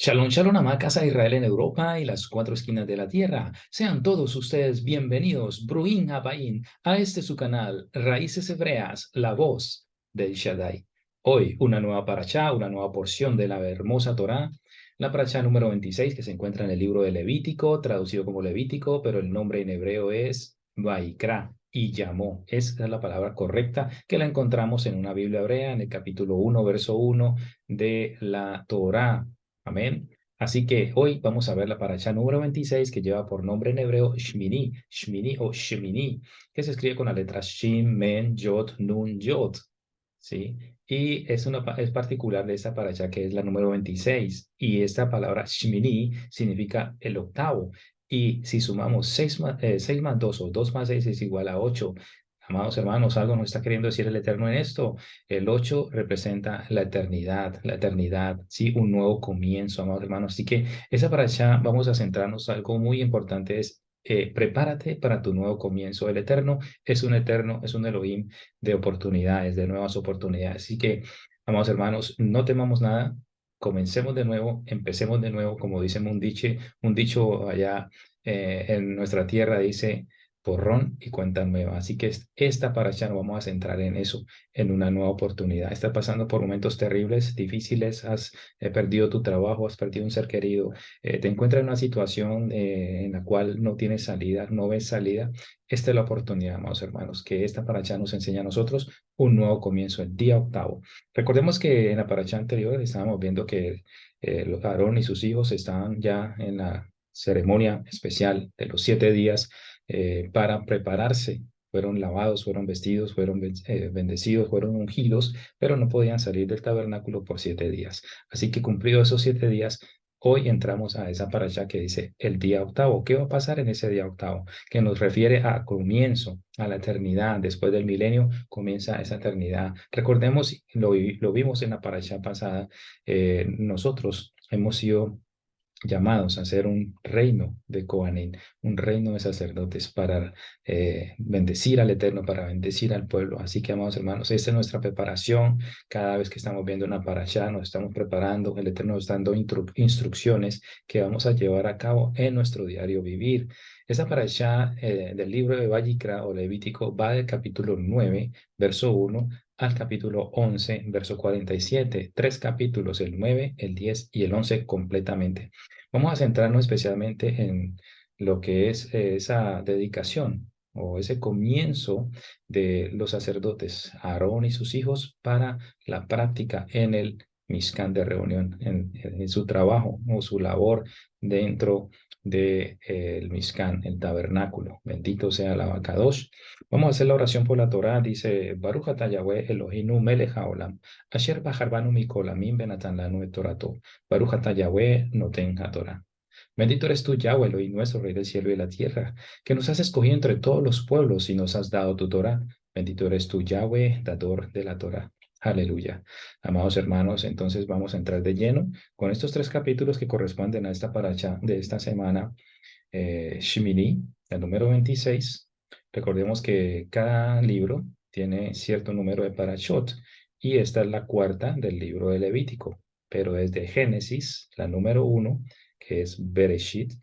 Shalom, shalom, amada casa de Israel en Europa y las cuatro esquinas de la tierra. Sean todos ustedes bienvenidos, Bruín Habaín, a este su canal, Raíces Hebreas, la voz del Shaddai. Hoy, una nueva parashá, una nueva porción de la hermosa Torá, la parashá número 26 que se encuentra en el libro de Levítico, traducido como Levítico, pero el nombre en hebreo es Vaikra y llamó. Esa es la palabra correcta que la encontramos en una Biblia hebrea, en el capítulo 1, verso 1 de la Torá. Amén. Así que hoy vamos a ver la parashá número 26 que lleva por nombre en hebreo Shmini, Shmini o Shemini, que se escribe con la letra Shin, Men, Yod, Nun, Yod. ¿Sí? Y es particular de esta parashá que es la número 26. Y esta palabra Shmini significa el octavo. Y si sumamos 6 más 2 o 2 más 6 es igual a 8. Amados hermanos, algo nos está queriendo decir el Eterno en esto. El 8 representa la eternidad, sí, un nuevo comienzo, amados hermanos. Así que esa parashá vamos a centrarnos en algo muy importante, es prepárate para tu nuevo comienzo. El Eterno es un Eterno, es un Elohim de oportunidades, de nuevas oportunidades. Así que, amados hermanos, no temamos nada. Comencemos de nuevo, empecemos de nuevo, como dicen un dicho allá en nuestra tierra dice, borrón y cuenta nueva. Así que esta parashá nos vamos a centrar en eso, en una nueva oportunidad. Estás pasando por momentos terribles, difíciles, has perdido tu trabajo, has perdido un ser querido, te encuentras en una situación en la cual no tienes salida, no ves salida. Esta es la oportunidad, amados hermanos, que esta parashá nos enseña a nosotros un nuevo comienzo, el día octavo. Recordemos que en la parashá anterior estábamos viendo que Aarón y sus hijos estaban ya en la ceremonia especial de los 7 días para prepararse. Fueron lavados, fueron vestidos, fueron bendecidos, fueron ungidos, pero no podían salir del tabernáculo por 7 días. Así que cumplidos esos 7 días, hoy entramos a esa parashá que dice el día octavo. ¿Qué va a pasar en ese día octavo? Que nos refiere a comienzo, a la eternidad. Después del milenio comienza esa eternidad. Recordemos, lo vimos en la parashá pasada, nosotros hemos sido llamados a ser un reino de Coanín, un reino de sacerdotes para bendecir al Eterno, para bendecir al pueblo. Así que, amados hermanos, esta es nuestra preparación. Cada vez que estamos viendo una parashá, nos estamos preparando. El Eterno nos está dando instrucciones que vamos a llevar a cabo en nuestro diario vivir. Esa parashá del libro de Vayikra o Levítico va del capítulo 9, verso 1 al capítulo 11, verso 47. 3 capítulos, el 9, el 10 y el 11 completamente. Vamos a centrarnos especialmente en lo que es esa dedicación o ese comienzo de los sacerdotes, Aarón y sus hijos, para la práctica en el Mishkan de reunión, en su trabajo o su labor dentro del Mishkan, el tabernáculo. Bendito sea el Abacadosh. Vamos a hacer la oración por la Torá. Dice, Baruch atah Yahweh Elohinu melech haolam, asher bacharbanu mikolamim benatan lanu et torato. Baruch atah Yahweh noten haTorah. Bendito eres tú, Yahweh, Elohim nuestro, Rey del cielo y de la tierra, que nos has escogido entre todos los pueblos y nos has dado tu Torah. Bendito eres tú, Yahweh, dador de la Torah. Aleluya. Amados hermanos, entonces vamos a entrar de lleno con estos 3 capítulos que corresponden a esta paracha de esta semana, Shimini, el número 26. Recordemos que cada libro tiene cierto número de parashot y esta es la cuarta del libro de Levítico, pero desde Génesis, la número 1, que es Bereshit,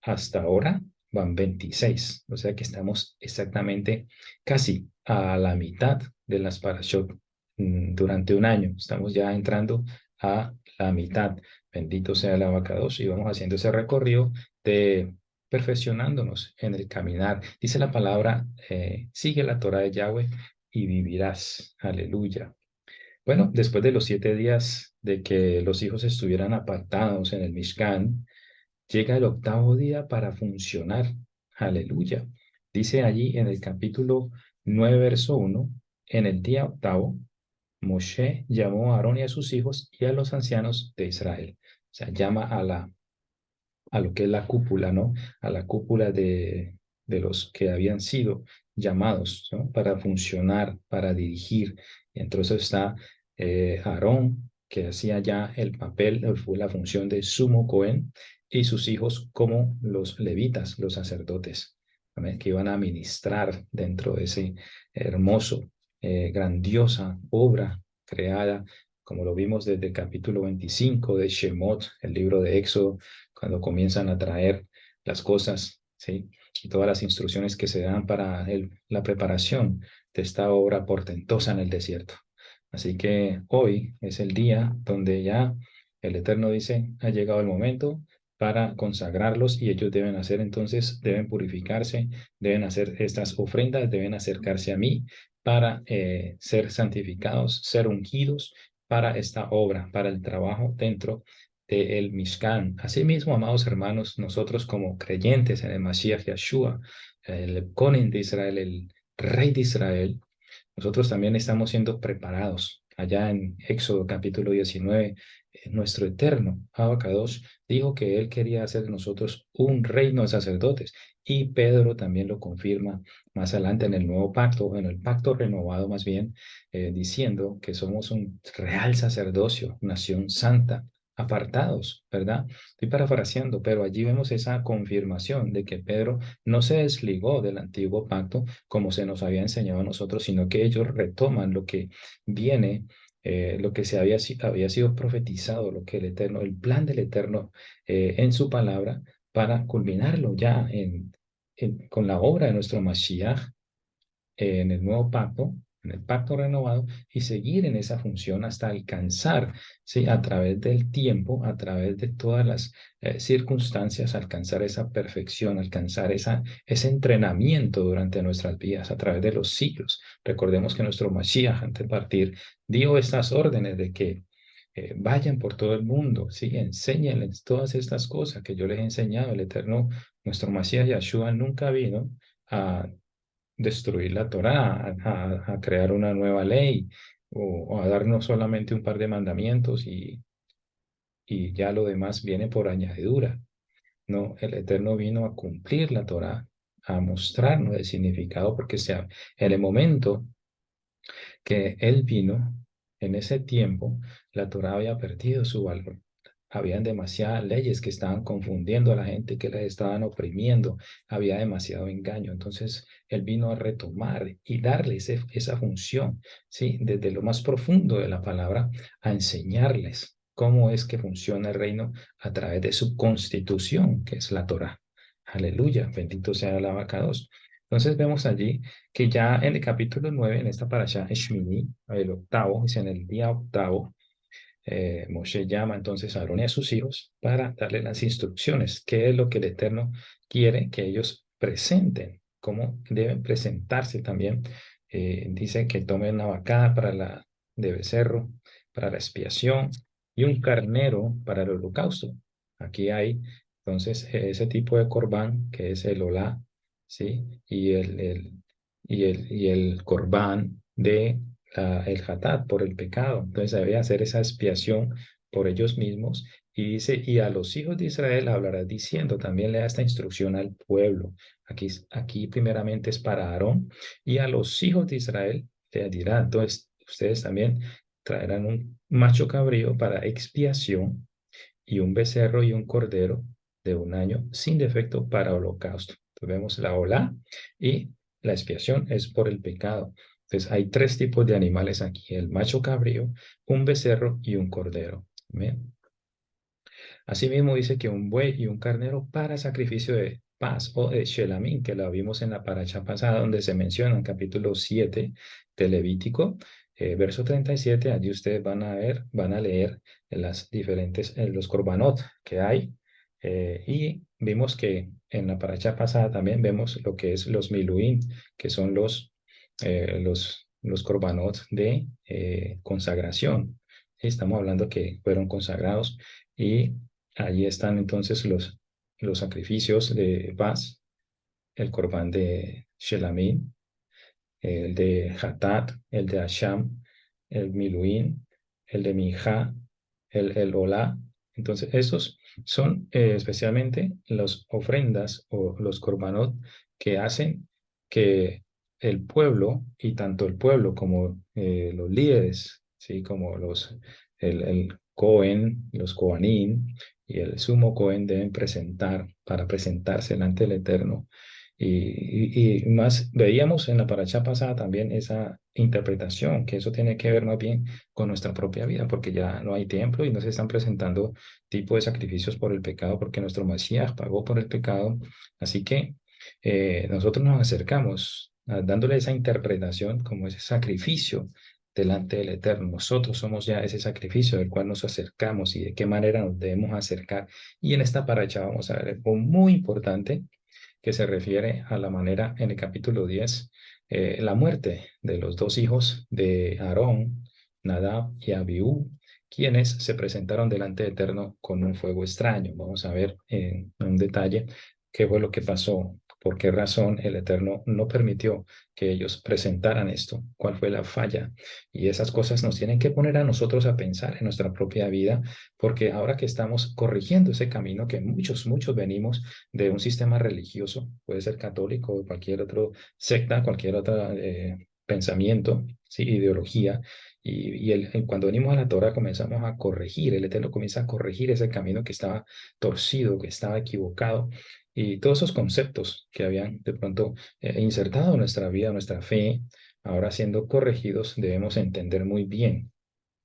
hasta ahora van 26. O sea que estamos exactamente casi a la mitad de las parashot durante un año. Estamos ya entrando a la mitad. Bendito sea el abacados y vamos haciendo ese recorrido de perfeccionándonos en el caminar. Dice la palabra, sigue la Torah de Yahweh y vivirás. Aleluya. Bueno, después de los 7 días de que los hijos estuvieran apartados en el Mishkan, llega el octavo día para funcionar. Aleluya. Dice allí en el capítulo 9, verso 1, en el día octavo, Moshe llamó a Aarón y a sus hijos y a los ancianos de Israel. O sea, llama a lo que es la cúpula, ¿no? A la cúpula de los que habían sido llamados, ¿no? Para funcionar, para dirigir. Y entonces está Aarón, que hacía ya el papel, fue la función de sumo Cohen, y sus hijos como los levitas, los sacerdotes, ¿amén? Que iban a ministrar dentro de ese hermoso, grandiosa obra creada como lo vimos desde el capítulo 25 de Shemot, el libro de Éxodo, cuando comienzan a traer las cosas, ¿sí? Y todas las instrucciones que se dan para la preparación de esta obra portentosa en el desierto. Así que hoy es el día donde ya el Eterno dice, ha llegado el momento para consagrarlos y ellos deben hacer entonces, deben purificarse, deben hacer estas ofrendas, deben acercarse a mí para ser santificados, ser ungidos para esta obra, para el trabajo dentro del Mishkan. Asimismo, amados hermanos, nosotros como creyentes en el Mashiach Yeshua, el Cohen de Israel, el Rey de Israel, nosotros también estamos siendo preparados. Allá en Éxodo capítulo 19, nuestro eterno Abacados dijo que él quería hacer de nosotros un reino de sacerdotes. Y Pedro también lo confirma más adelante en el nuevo pacto, en el pacto renovado más bien, diciendo que somos un real sacerdocio, nación santa, apartados, ¿verdad? Estoy parafraseando, pero allí vemos esa confirmación de que Pedro no se desligó del antiguo pacto como se nos había enseñado a nosotros, sino que ellos retoman lo que viene, lo que había sido profetizado, lo que el Eterno, el plan del Eterno en su palabra, para culminarlo ya con la obra de nuestro Mashiach en el nuevo pacto, en el pacto renovado, y seguir en esa función hasta alcanzar, ¿sí? A través del tiempo, a través de todas las circunstancias, alcanzar esa perfección, alcanzar ese entrenamiento durante nuestras vidas, a través de los siglos. Recordemos que nuestro Mashiach, antes de partir, dio estas órdenes de que vayan por todo el mundo, ¿sí? Enséñenles todas estas cosas que yo les he enseñado. El Eterno, nuestro Mashiach Yahshua, nunca vino a destruir la Torá, a crear una nueva ley o a darnos solamente un par de mandamientos y ya lo demás viene por añadidura. No, el Eterno vino a cumplir la Torá, a mostrarnos el significado, porque sea, en el momento que Él vino, en ese tiempo, la Torá había perdido su valor. Habían demasiadas leyes que estaban confundiendo a la gente, que les estaban oprimiendo. Había demasiado engaño. Entonces, Él vino a retomar y darle esa función, ¿sí? Desde lo más profundo de la palabra, a enseñarles cómo es que funciona el reino a través de su constitución, que es la Torá. Aleluya, bendito sea el abacados. Entonces vemos allí que ya en el capítulo 9 en esta parasha Shmini, el octavo, dice en el día octavo, Moshe llama entonces a Aarón y a sus hijos para darle las instrucciones, qué es lo que el Eterno quiere que ellos presenten, cómo deben presentarse también. Dice que tomen una vacada para la de becerro, para la expiación, y un carnero para el holocausto. Aquí hay entonces ese tipo de corbán que es el olá, ¿sí? Y el corbán de el hatat por el pecado. Entonces debe hacer esa expiación por ellos mismos. Y dice, y a los hijos de Israel hablarás diciendo, también le da esta instrucción al pueblo. Aquí primeramente es para Aarón y a los hijos de Israel le dirá, entonces ustedes también traerán un macho cabrío para expiación y un becerro y un cordero de un año sin defecto para holocausto. Entonces vemos la ola y la expiación es por el pecado. Entonces hay tres tipos de animales aquí, el macho cabrío, un becerro y un cordero. ¿Bien? Asimismo dice que un buey y un carnero para sacrificio de paz o de shelamín, que la vimos en la paracha pasada donde se menciona en capítulo 7 de Levítico, verso 37, allí ustedes van a ver, van a leer las diferentes, los korbanot que hay, y vimos que en la paracha pasada también vemos lo que es los miluín, que son los korbanot de consagración. Estamos hablando que fueron consagrados y allí están entonces los sacrificios de paz, el corbán de Shelamín, el de Hatat, el de Asham, el Miluín, el de Minjá, el Olá. Entonces, esos son especialmente las ofrendas o los korbanot que hacen que el pueblo, y tanto el pueblo como los líderes, ¿sí? Como el Cohen, los Coanín y el sumo Cohen deben presentar para presentarse delante del Eterno Y más veíamos en la paracha pasada también esa interpretación, que eso tiene que ver más bien con nuestra propia vida, porque ya no hay templo y no se están presentando tipo de sacrificios por el pecado, porque nuestro Mesías pagó por el pecado. Así que nosotros nos acercamos dándole esa interpretación como ese sacrificio delante del Eterno. Nosotros somos ya ese sacrificio del cual nos acercamos y de qué manera nos debemos acercar. Y en esta paracha vamos a ver algo muy importante que se refiere a la manera en el capítulo 10, la muerte de los dos hijos de Aarón, Nadab y Abiú, quienes se presentaron delante de Eterno con un fuego extraño. Vamos a ver en un detalle qué fue lo que pasó, por qué razón el Eterno no permitió que ellos presentaran esto, cuál fue la falla. Y esas cosas nos tienen que poner a nosotros a pensar en nuestra propia vida, porque ahora que estamos corrigiendo ese camino que muchos venimos de un sistema religioso, puede ser católico o cualquier otro secta, cualquier otro pensamiento, ¿sí? Ideología, cuando venimos a la Torah comenzamos a corregir, el Eterno comienza a corregir ese camino que estaba torcido, que estaba equivocado, y todos esos conceptos que habían de pronto insertado en nuestra vida, nuestra fe, ahora siendo corregidos, debemos entender muy bien.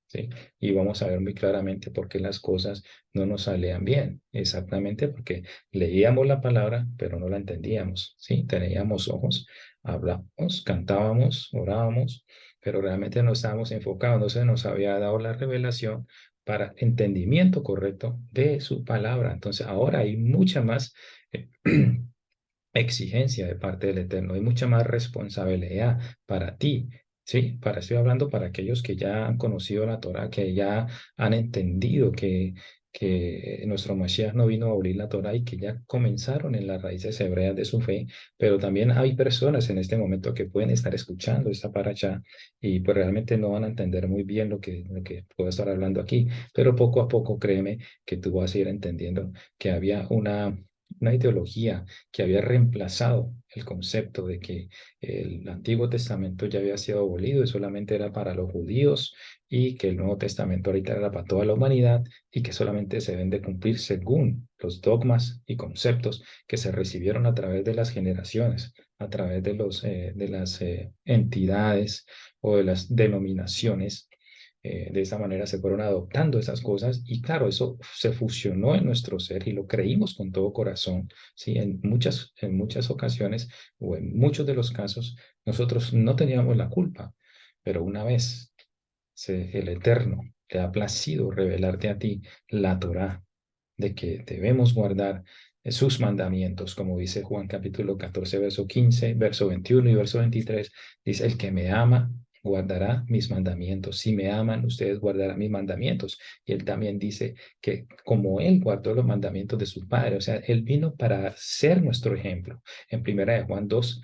¿Sí? Y vamos a ver muy claramente por qué las cosas no nos salían bien. Exactamente porque leíamos la palabra, pero no la entendíamos. ¿Sí? Teníamos ojos, hablábamos, cantábamos, orábamos, pero realmente no estábamos enfocados, no se nos había dado la revelación para entendimiento correcto de su palabra. Entonces ahora hay mucha más exigencia de parte del Eterno, hay mucha más responsabilidad para ti. Sí, estoy hablando para aquellos que ya han conocido la Torah, que ya han entendido que nuestro Mashiach no vino a abolir la Torah y que ya comenzaron en las raíces hebreas de su fe, pero también hay personas en este momento que pueden estar escuchando esta paracha y pues realmente no van a entender muy bien lo que puedo estar hablando aquí, pero poco a poco créeme que tú vas a ir entendiendo que había una ideología que había reemplazado el concepto de que el Antiguo Testamento ya había sido abolido y solamente era para los judíos y que el Nuevo Testamento ahorita era para toda la humanidad y que solamente se deben de cumplir según los dogmas y conceptos que se recibieron a través de las generaciones, a través de las entidades o de las denominaciones. De esa manera se fueron adoptando esas cosas y claro, eso se fusionó en nuestro ser y lo creímos con todo corazón, ¿sí? En muchas ocasiones o en muchos de los casos nosotros no teníamos la culpa, pero una vez el Eterno le ha placido revelarte a ti la Torá de que debemos guardar sus mandamientos, como dice Juan capítulo 14, verso 15, verso 21 y verso 23, dice, el que me ama guardará mis mandamientos. Si me aman, ustedes guardarán mis mandamientos. Y él también dice que como él guardó los mandamientos de su padre, o sea, él vino para ser nuestro ejemplo. En primera de Juan 2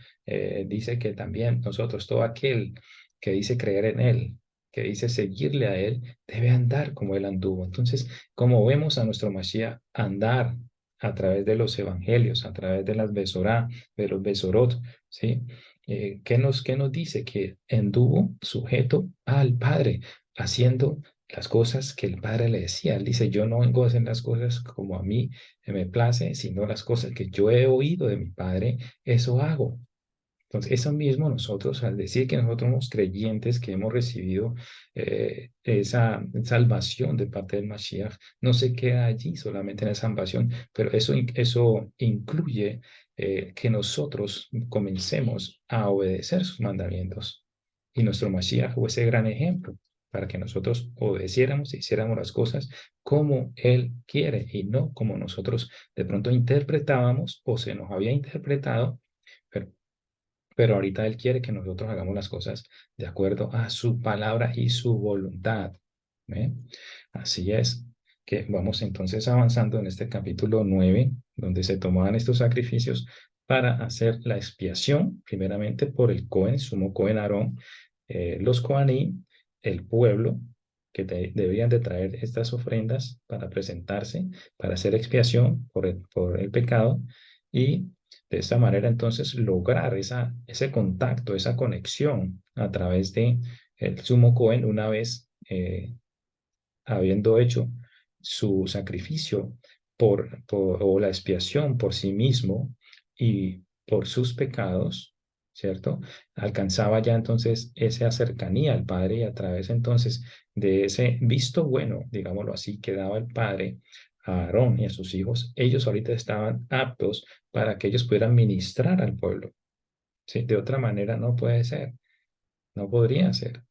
dice que también nosotros, todo aquel que dice creer en él, que dice seguirle a él, debe andar como él anduvo. Entonces, como vemos a nuestro Mashiach andar a través de los evangelios, a través de las Besorá, de los Besorot, ¿sí? ¿Qué nos dice? Que anduvo sujeto al Padre, haciendo las cosas que el Padre le decía. Él dice, yo no vengo a hacer las cosas como a mí me place, sino las cosas que yo he oído de mi Padre, eso hago. Entonces, eso mismo nosotros, al decir que nosotros somos creyentes, que hemos recibido esa salvación de parte del Mashiach, no se queda allí solamente en la salvación, pero eso incluye que nosotros comencemos a obedecer sus mandamientos. Y nuestro Mashiach fue ese gran ejemplo para que nosotros obedeciéramos e hiciéramos las cosas como Él quiere y no como nosotros de pronto interpretábamos o se nos había interpretado, pero ahorita Él quiere que nosotros hagamos las cosas de acuerdo a su palabra y su voluntad. ¿Ve? Así es que vamos entonces avanzando en este capítulo 9, donde se tomaban estos sacrificios para hacer la expiación, primeramente por el Cohen, sumo Cohen Aarón, los Coaní, el pueblo, que deberían de traer estas ofrendas para presentarse, para hacer expiación por el pecado, y de esta manera entonces lograr ese contacto, esa conexión a través de el sumo Cohen una vez habiendo hecho su sacrificio o la expiación por sí mismo y por sus pecados, ¿cierto? Alcanzaba ya entonces esa cercanía al Padre y a través entonces de ese visto bueno, digámoslo así, que daba el Padre a Aarón y a sus hijos, ellos ahorita estaban aptos para que ellos pudieran ministrar al pueblo. ¿Sí? De otra manera no puede ser, no podría ser.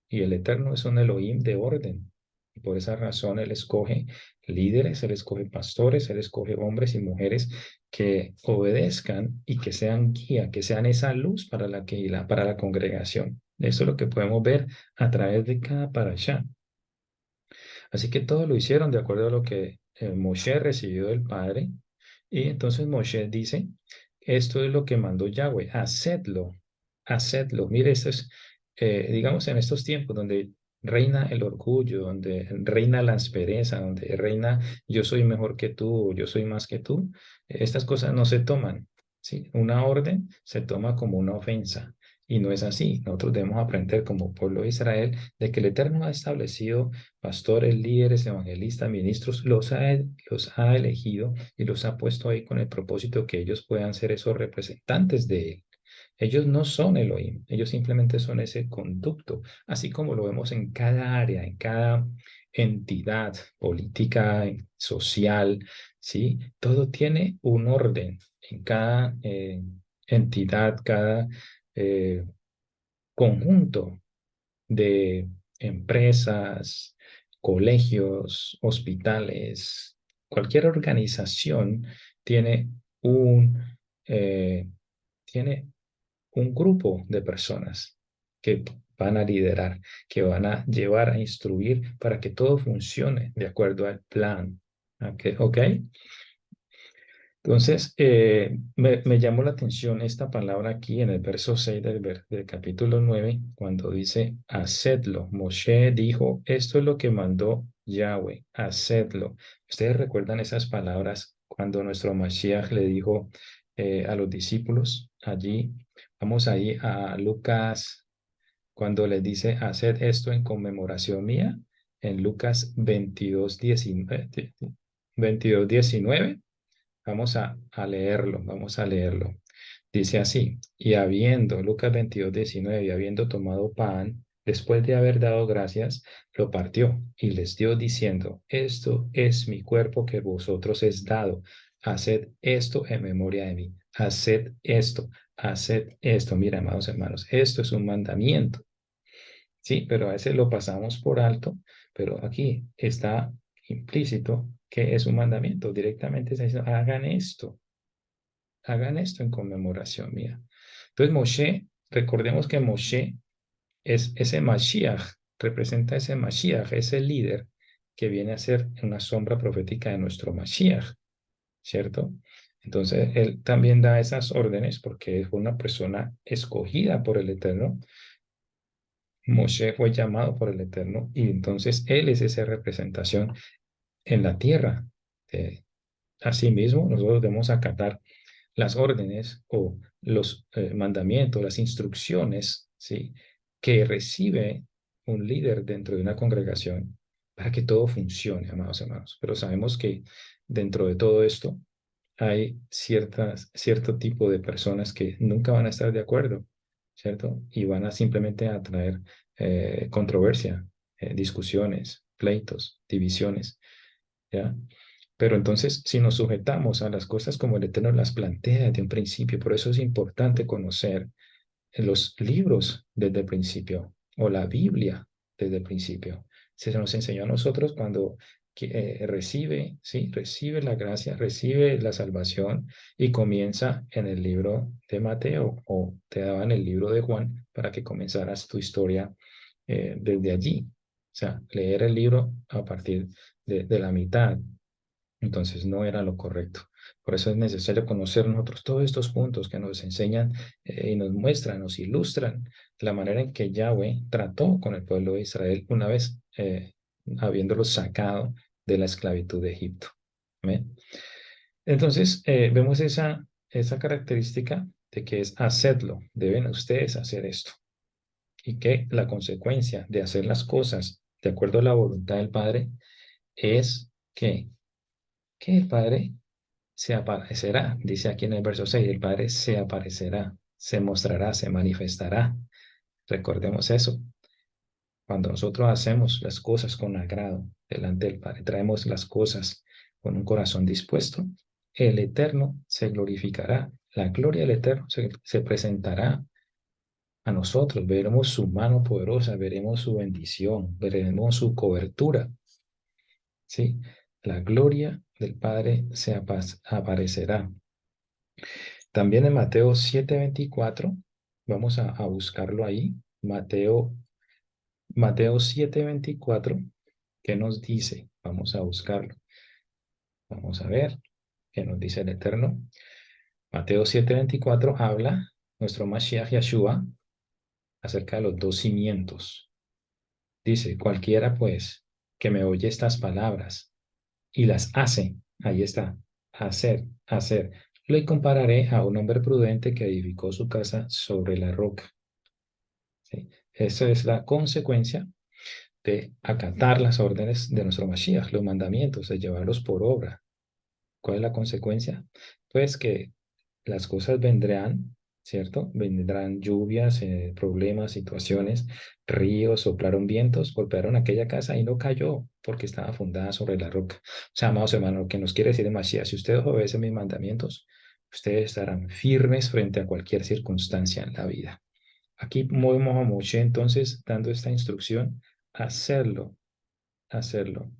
Y el Eterno es un Elohim de orden. Y por esa razón Él escoge líderes, Él escoge pastores, Él escoge hombres y mujeres que obedezcan y que sean guía, que sean esa luz para para la congregación. Eso es lo que podemos ver a través de cada parashá. Así que todo lo hicieron de acuerdo a lo que Moshe recibió del Padre. Y entonces Moshe dice, esto es lo que mandó Yahweh, hacedlo, hacedlo. Mire, esto es, digamos, en estos tiempos donde reina el orgullo, donde reina la aspereza, donde reina yo soy mejor que tú, yo soy más que tú, estas cosas no se toman. ¿Sí? Una orden se toma como una ofensa. Y no es así. Nosotros debemos aprender como pueblo de Israel de que el Eterno ha establecido pastores, líderes, evangelistas, ministros, los ha elegido y los ha puesto ahí con el propósito que ellos puedan ser esos representantes de Él. Ellos no son Elohim, ellos simplemente son ese conducto, así como lo vemos en cada área, en cada entidad política, social, ¿sí? Todo tiene un orden en cada entidad, cada eh, conjunto de empresas, colegios, hospitales, cualquier organización tiene un, eh, tiene un grupo de personas que van a liderar, que van a llevar a instruir para que todo funcione de acuerdo al plan. ¿Ok? ¿Ok? Entonces, me llamó la atención esta palabra aquí en el verso 6 del capítulo 9 cuando dice, hacedlo. Moshe dijo, esto es lo que mandó Yahweh, hacedlo. ¿Ustedes recuerdan esas palabras cuando nuestro Mashiach le dijo a los discípulos allí? Vamos ahí a Lucas, cuando les dice, haced esto en conmemoración mía, en Lucas 22:19. Vamos a leerlo, vamos a leerlo. Dice así, y habiendo, Lucas 22:19, y habiendo tomado pan, después de haber dado gracias, lo partió y les dio diciendo, esto es mi cuerpo que vosotros es dado. Haced esto en memoria de mí. Haced esto, haced esto. Mira, amados hermanos, esto es un mandamiento. Sí, pero a veces lo pasamos por alto, pero aquí está implícito que es un mandamiento. Directamente está diciendo, hagan esto en conmemoración mía. Entonces Moshe, recordemos que Moshe es ese Mashiach, representa ese Mashiach, ese líder que viene a ser una sombra profética de nuestro Mashiach, ¿cierto? Entonces él también da esas órdenes porque es una persona escogida por el Eterno. Moshe fue llamado por el Eterno y entonces él es esa representación en la tierra. Asimismo, nosotros debemos acatar las órdenes o los mandamientos, las instrucciones, ¿sí? Que recibe un líder dentro de una congregación para que todo funcione, amados hermanos. Pero sabemos que dentro de todo esto hay cierto tipo de personas que nunca van a estar de acuerdo, ¿cierto? Y van a simplemente a traer controversia, discusiones, pleitos, divisiones, ¿ya? Pero entonces, si nos sujetamos a las cosas como el Eterno las plantea desde un principio, por eso es importante conocer los libros desde el principio o la Biblia desde el principio. Se nos enseñó a nosotros cuando recibe, ¿sí? Recibe la gracia, recibe la salvación y comienza en el libro de Mateo o te daban el libro de Juan para que comenzaras tu historia desde allí. O sea, leer el libro a partir de la mitad. Entonces no era lo correcto. Por eso es necesario conocer nosotros todos estos puntos que nos enseñan y nos muestran, nos ilustran la manera en que Yahweh trató con el pueblo de Israel una vez habiéndolos sacado de la esclavitud de Egipto. ¿Amén? Entonces vemos esa característica de que es hacerlo, deben ustedes hacer esto. Y que la consecuencia de hacer las cosas de acuerdo a la voluntad del Padre es que el Padre se aparecerá, dice aquí en el verso 6, el Padre se aparecerá, se mostrará, se manifestará. Recordemos eso. Cuando nosotros hacemos las cosas con agrado delante del Padre, traemos las cosas con un corazón dispuesto, el Eterno se glorificará. La gloria del Eterno se presentará a nosotros. Veremos su mano poderosa, veremos su bendición, veremos su cobertura. ¿Sí? La gloria del Padre se aparecerá. También en Mateo 7:24, vamos a buscarlo ahí. Mateo 7:24, ¿qué nos dice? Vamos a buscarlo. Vamos a ver qué nos dice el Eterno. Mateo 7:24 habla nuestro Mashiach Yeshua acerca de los dos cimientos. Dice, cualquiera pues que me oye estas palabras y las hace, ahí está, hacer. Le compararé a un hombre prudente que edificó su casa sobre la roca. ¿Sí? Esa es la consecuencia de acatar las órdenes de nuestro Mashiach, los mandamientos, de llevarlos por obra. ¿Cuál es la consecuencia? Pues que las cosas vendrán, ¿cierto? Vendrán lluvias, problemas, situaciones, ríos, soplaron vientos, golpearon aquella casa y no cayó porque estaba fundada sobre la roca. O sea, amados hermanos, lo que nos quiere decir el Mashiach, si ustedes obedecen mis mandamientos, ustedes estarán firmes frente a cualquier circunstancia en la vida. Aquí movemos a Moshe entonces dando esta instrucción, hacerlo, hacerlo,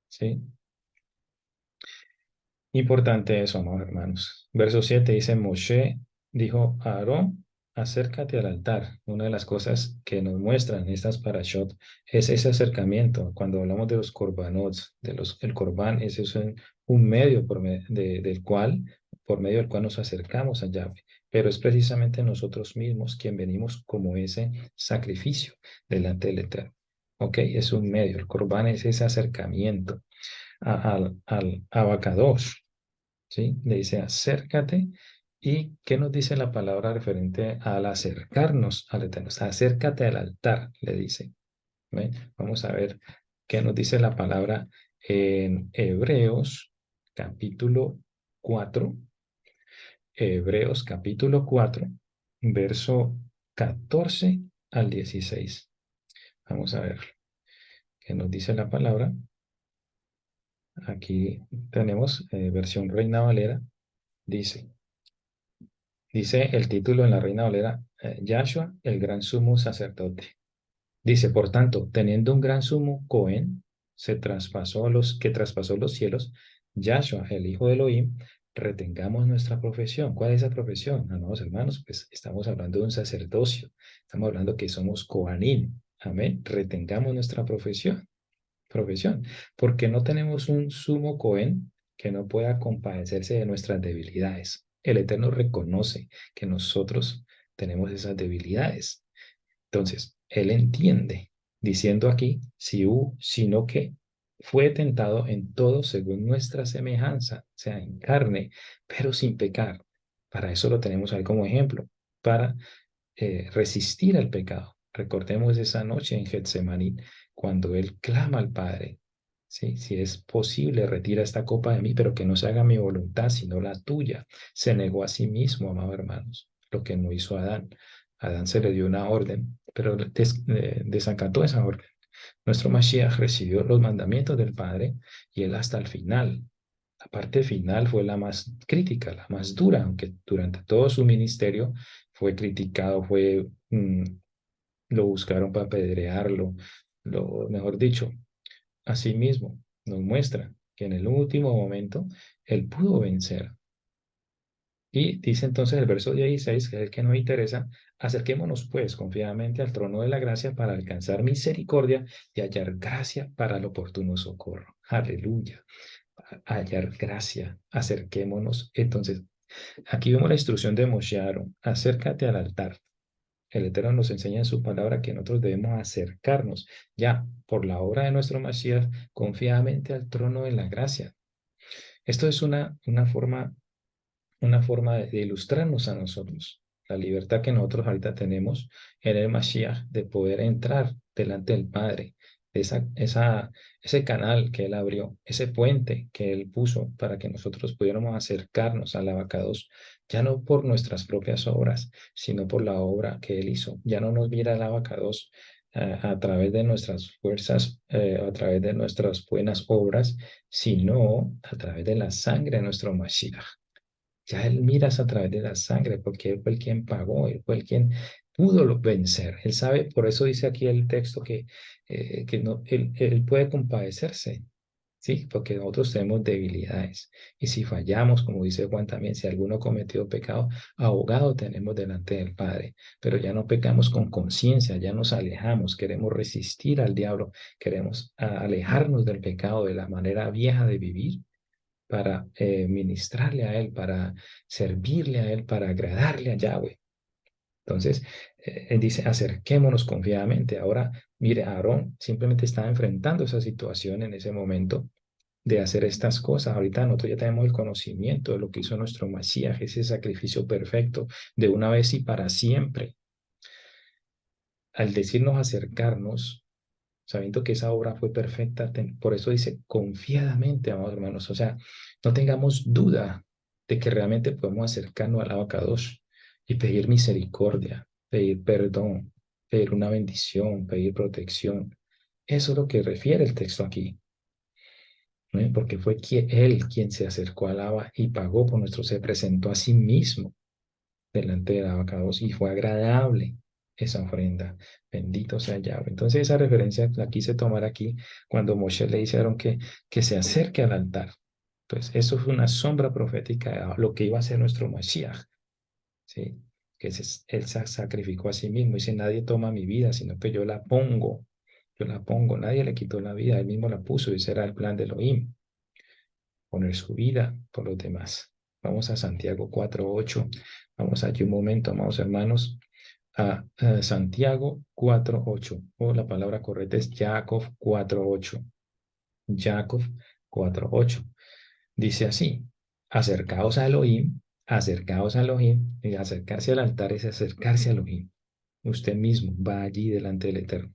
¿sí? Importante eso, amados hermanos. Verso 7 dice, Moshe dijo a Aarón, acércate al altar. Una de las cosas que nos muestran estas parashot es ese acercamiento. Cuando hablamos de los korbanot, el korban es un medio por medio del cual nos acercamos a Yahweh. Pero es precisamente nosotros mismos quien venimos como ese sacrificio delante del Eterno. ¿Ok? Es un medio. El korban es ese acercamiento al abacadosh. ¿Sí? Le dice acércate. ¿Y qué nos dice la palabra referente al acercarnos al Eterno? Acércate al altar, le dice. ¿Ven? Vamos a ver qué nos dice la palabra en Hebreos capítulo 4. Hebreos capítulo 4, verso 14 al 16. Vamos a ver qué nos dice la palabra. Aquí tenemos versión Reina Valera. Dice, Dice el título en la Reina Valera, Yahshua, el gran sumo sacerdote. Dice, por tanto, teniendo un gran sumo Cohen, que traspasó los cielos, Yahshua, el hijo de Elohim, retengamos nuestra profesión. ¿Cuál es esa profesión? Amados hermanos, pues estamos hablando de un sacerdocio. Estamos hablando que somos Kohanim. Amén. Retengamos nuestra profesión, porque no tenemos un sumo Cohen que no pueda compadecerse de nuestras debilidades. El Eterno reconoce que nosotros tenemos esas debilidades. Entonces, Él entiende, diciendo aquí, sino que fue tentado en todo según nuestra semejanza, o sea, en carne, pero sin pecar. Para eso lo tenemos ahí como ejemplo, para resistir al pecado. Recordemos esa noche en Getsemaní, cuando él clama al Padre, ¿sí? Si es posible, retira esta copa de mí, pero que no se haga mi voluntad, sino la tuya. Se negó a sí mismo, amados hermanos, lo que no hizo Adán. Adán se le dio una orden, pero desacató esa orden. Nuestro Mashiach recibió los mandamientos del Padre y él hasta el final. La parte final fue la más crítica, la más dura, aunque durante todo su ministerio fue criticado, lo buscaron para apedrearlo, mejor dicho, asimismo nos muestra que en el último momento él pudo vencer. Y dice entonces el verso 16, que es el que nos interesa, acerquémonos pues confiadamente al trono de la gracia para alcanzar misericordia y hallar gracia para el oportuno socorro. Aleluya. Hallar gracia, acerquémonos. Entonces, aquí vemos la instrucción de Moshe Aarón, acércate al altar. El Eterno nos enseña en su palabra que nosotros debemos acercarnos ya por la obra de nuestro Mashiach confiadamente al trono de la gracia. Esto es una forma de ilustrarnos a nosotros, la libertad que nosotros ahorita tenemos en el Mashiach de poder entrar delante del Padre, ese canal que Él abrió, ese puente que Él puso para que nosotros pudiéramos acercarnos al abacados, ya no por nuestras propias obras, sino por la obra que Él hizo. Ya no nos mira el abacados a través de nuestras fuerzas, a través de nuestras buenas obras, sino a través de la sangre de nuestro Mashiach. Ya Él miras a través de la sangre, porque Él fue el quien pagó, Él fue el quien pudo vencer. Él sabe, por eso dice aquí el texto que no, él puede compadecerse, ¿sí? Porque nosotros tenemos debilidades. Y si fallamos, como dice Juan también, si alguno cometió pecado, abogado tenemos delante del Padre. Pero ya no pecamos con conciencia, ya nos alejamos, queremos resistir al diablo, queremos alejarnos del pecado, de la manera vieja de vivir para ministrarle a Él, para servirle a Él, para agradarle a Yahweh. Entonces, Él dice, acerquémonos confiadamente. Ahora, mire, Aarón simplemente estaba enfrentando esa situación en ese momento de hacer estas cosas. Ahorita nosotros ya tenemos el conocimiento de lo que hizo nuestro Masías, ese sacrificio perfecto de una vez y para siempre. Al decirnos acercarnos, sabiendo que esa obra fue perfecta. Por eso dice confiadamente, amados hermanos, o sea, no tengamos duda de que realmente podemos acercarnos al Abacadosh y pedir misericordia, pedir perdón, pedir una bendición, pedir protección. Eso es lo que refiere el texto aquí, ¿no? Porque fue él quien se acercó al Abba y pagó por nuestro, se presentó a sí mismo delante del abacados y fue agradable esa ofrenda. Bendito sea Yahweh. Entonces esa referencia la quise tomar aquí cuando Moshe le dice a Aarón que se acerque al altar. Pues eso fue una sombra profética de lo que iba a ser nuestro Mashiach, ¿sí? Que él se sacrificó a sí mismo. Dice, nadie toma mi vida, sino que yo la pongo, nadie le quitó la vida, él mismo la puso y ese era el plan de Elohim, poner su vida por los demás. Vamos a Santiago 4:8. Vamos allí un momento, amados hermanos, a Santiago 4:8. O la palabra correcta es Jacob 4:8. Jacob 4:8. Dice así, acercaos a Elohim, y acercarse al altar es acercarse a Elohim. Usted mismo va allí delante del Eterno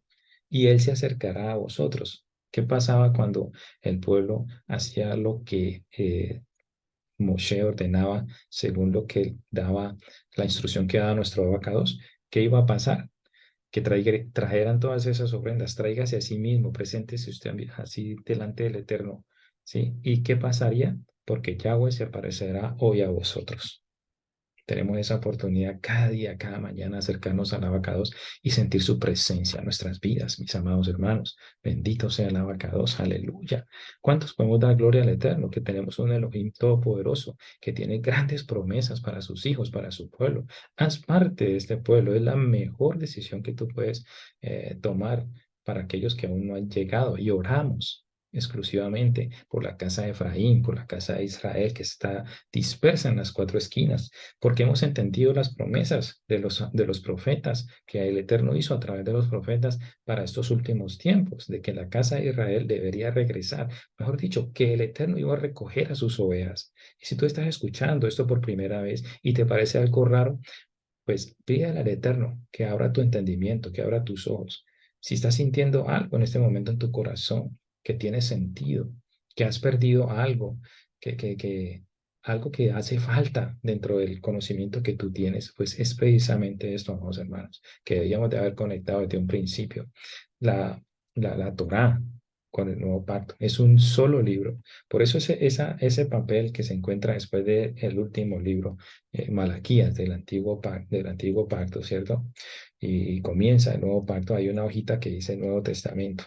y Él se acercará a vosotros. ¿Qué pasaba cuando el pueblo hacía lo que Moshe ordenaba según lo que daba la instrucción que daba nuestro abacados? ¿Qué iba a pasar? Que trajeran todas esas ofrendas, tráigase a sí mismo, preséntese usted así delante del Eterno, ¿sí? ¿Y qué pasaría? Porque Yahweh se aparecerá hoy a vosotros. Tenemos esa oportunidad cada día, cada mañana, acercarnos al abacados y sentir su presencia en nuestras vidas, mis amados hermanos. Bendito sea el abacados, aleluya. ¿Cuántos podemos dar gloria al Eterno? Que tenemos un Elohim todopoderoso, que tiene grandes promesas para sus hijos, para su pueblo. Haz parte de este pueblo, es la mejor decisión que tú puedes tomar para aquellos que aún no han llegado. Y oramos exclusivamente por la casa de Efraín, por la casa de Israel que está dispersa en las cuatro esquinas, porque hemos entendido las promesas de los profetas que el Eterno hizo a través de los profetas para estos últimos tiempos, de que la casa de Israel debería regresar, mejor dicho, que el Eterno iba a recoger a sus ovejas. Y si tú estás escuchando esto por primera vez y te parece algo raro, pues pídele al Eterno que abra tu entendimiento, que abra tus ojos. Si estás sintiendo algo en este momento en tu corazón que tiene sentido, que has perdido algo, algo que hace falta dentro del conocimiento que tú tienes, pues es precisamente esto, amados hermanos, que debíamos de haber conectado desde un principio. La, la Torá con el nuevo pacto es un solo libro. Por eso ese papel que se encuentra después del último libro Malaquías del antiguo pacto, ¿cierto? Y comienza el nuevo pacto, hay una hojita que dice Nuevo Testamento.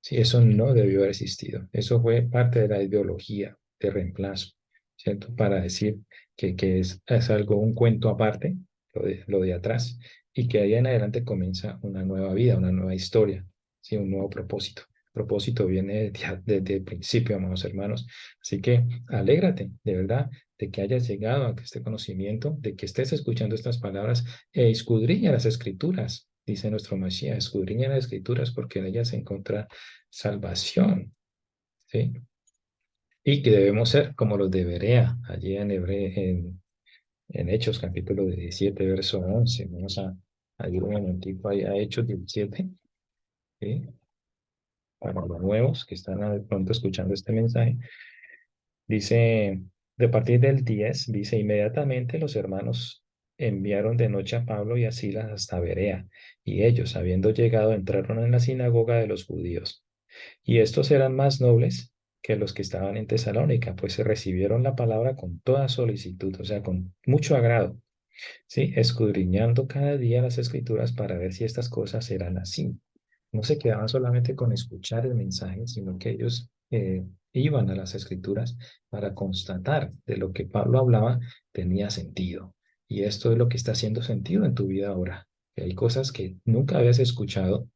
Sí, eso no debió haber existido. Eso fue parte de la ideología de reemplazo, ¿cierto? Para decir que es algo, un cuento aparte, lo de atrás, y que ahí en adelante comienza una nueva vida, una nueva historia, ¿sí? Un nuevo propósito. El propósito viene desde el principio, amados hermanos. Así que alégrate, de verdad, de que hayas llegado a este conocimiento, de que estés escuchando estas palabras e escudriña las escrituras, dice nuestro Mesías, escudriña las escrituras porque en ellas se encuentra salvación, ¿sí? Y que debemos ser como los de Berea, allí en Hechos, capítulo 17 verso 11. Vamos a ir un momentito ahí a Hechos 17, ¿sí? para los nuevos que están de pronto escuchando este mensaje, dice, de partir del 10 dice, inmediatamente los hermanos enviaron de noche a Pablo y a Silas hasta Berea, y ellos, habiendo llegado, entraron en la sinagoga de los judíos. Y estos eran más nobles que los que estaban en Tesalónica, pues se recibieron la palabra con toda solicitud, o sea, con mucho agrado, ¿sí? Escudriñando cada día las escrituras para ver si estas cosas eran así. No se quedaban solamente con escuchar el mensaje, sino que ellos iban a las escrituras para constatar de lo que Pablo hablaba tenía sentido. Y esto es lo que está haciendo sentido en tu vida ahora. Que hay cosas que nunca habías escuchado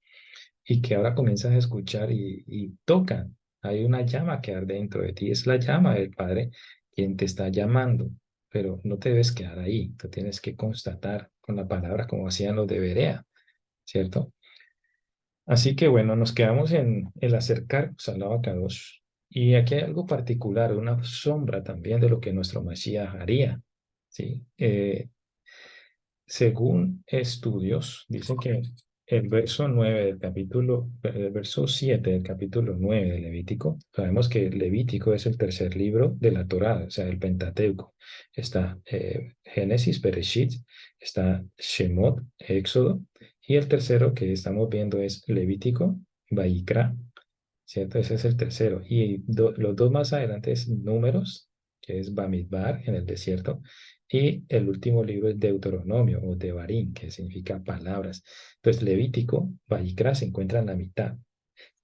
y que ahora comienzas a escuchar y tocan. Hay una llama que arde dentro de ti. Es la llama del Padre quien te está llamando, pero no te debes quedar ahí. Tú tienes que constatar con la palabra como hacían los de Berea, ¿cierto? Así que bueno, nos quedamos en el acercarnos al Abacados. Y aquí hay algo particular, una sombra también de lo que nuestro Mesías haría, ¿sí? Según estudios, dicen que el verso 9 del capítulo, el verso 7 del capítulo 9 de Levítico, sabemos que Levítico es el tercer libro de la Torá, o sea, el Pentateuco. Está Génesis, Bereshit, está Shemot, Éxodo, y el tercero que estamos viendo es Levítico, Vayikra, ¿cierto? Ese es el tercero. Y los dos más adelante es Números, que es Bamidbar en el desierto, y el último libro es Deuteronomio o Devarim, que significa palabras. Entonces, Levítico, Vayikra se encuentra en la mitad.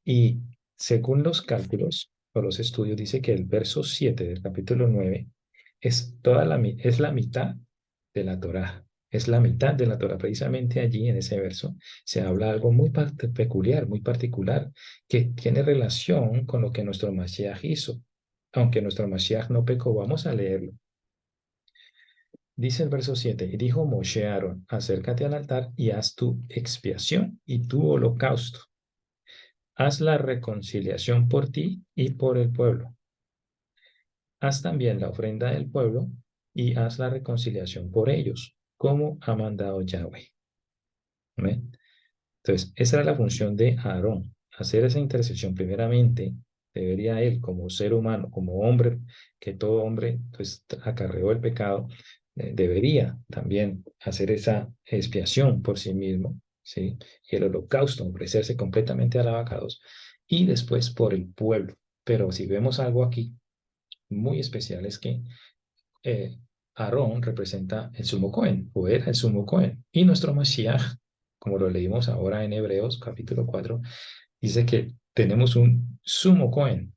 Y según los cálculos o los estudios, dice que el verso 7 del capítulo 9 es, es la mitad de la Torá. Es la mitad de la Torá. Precisamente allí en ese verso se habla algo muy peculiar, muy particular, que tiene relación con lo que nuestro Mashiach hizo. Aunque nuestro Mashiach no pecó, vamos a leerlo. Dice el verso 7, y dijo Moshe a Aarón, acércate al altar y haz tu expiación y tu holocausto. Haz la reconciliación por ti y por el pueblo. Haz también la ofrenda del pueblo y haz la reconciliación por ellos, como ha mandado Yahweh. ¿Amén? Entonces, esa era la función de Aarón, hacer esa intercesión. Primeramente, debería él, como ser humano, como hombre, que todo hombre pues, acarreó el pecado, debería también hacer esa expiación por sí mismo, ¿sí? Y el holocausto, ofrecerse completamente al abacados, y después por el pueblo. Pero si vemos algo aquí muy especial, es que eh, Aarón representa el sumo Cohen, o era el sumo Cohen. Y nuestro Mashiach, como lo leímos ahora en Hebreos capítulo 4, dice que tenemos un sumo Cohen,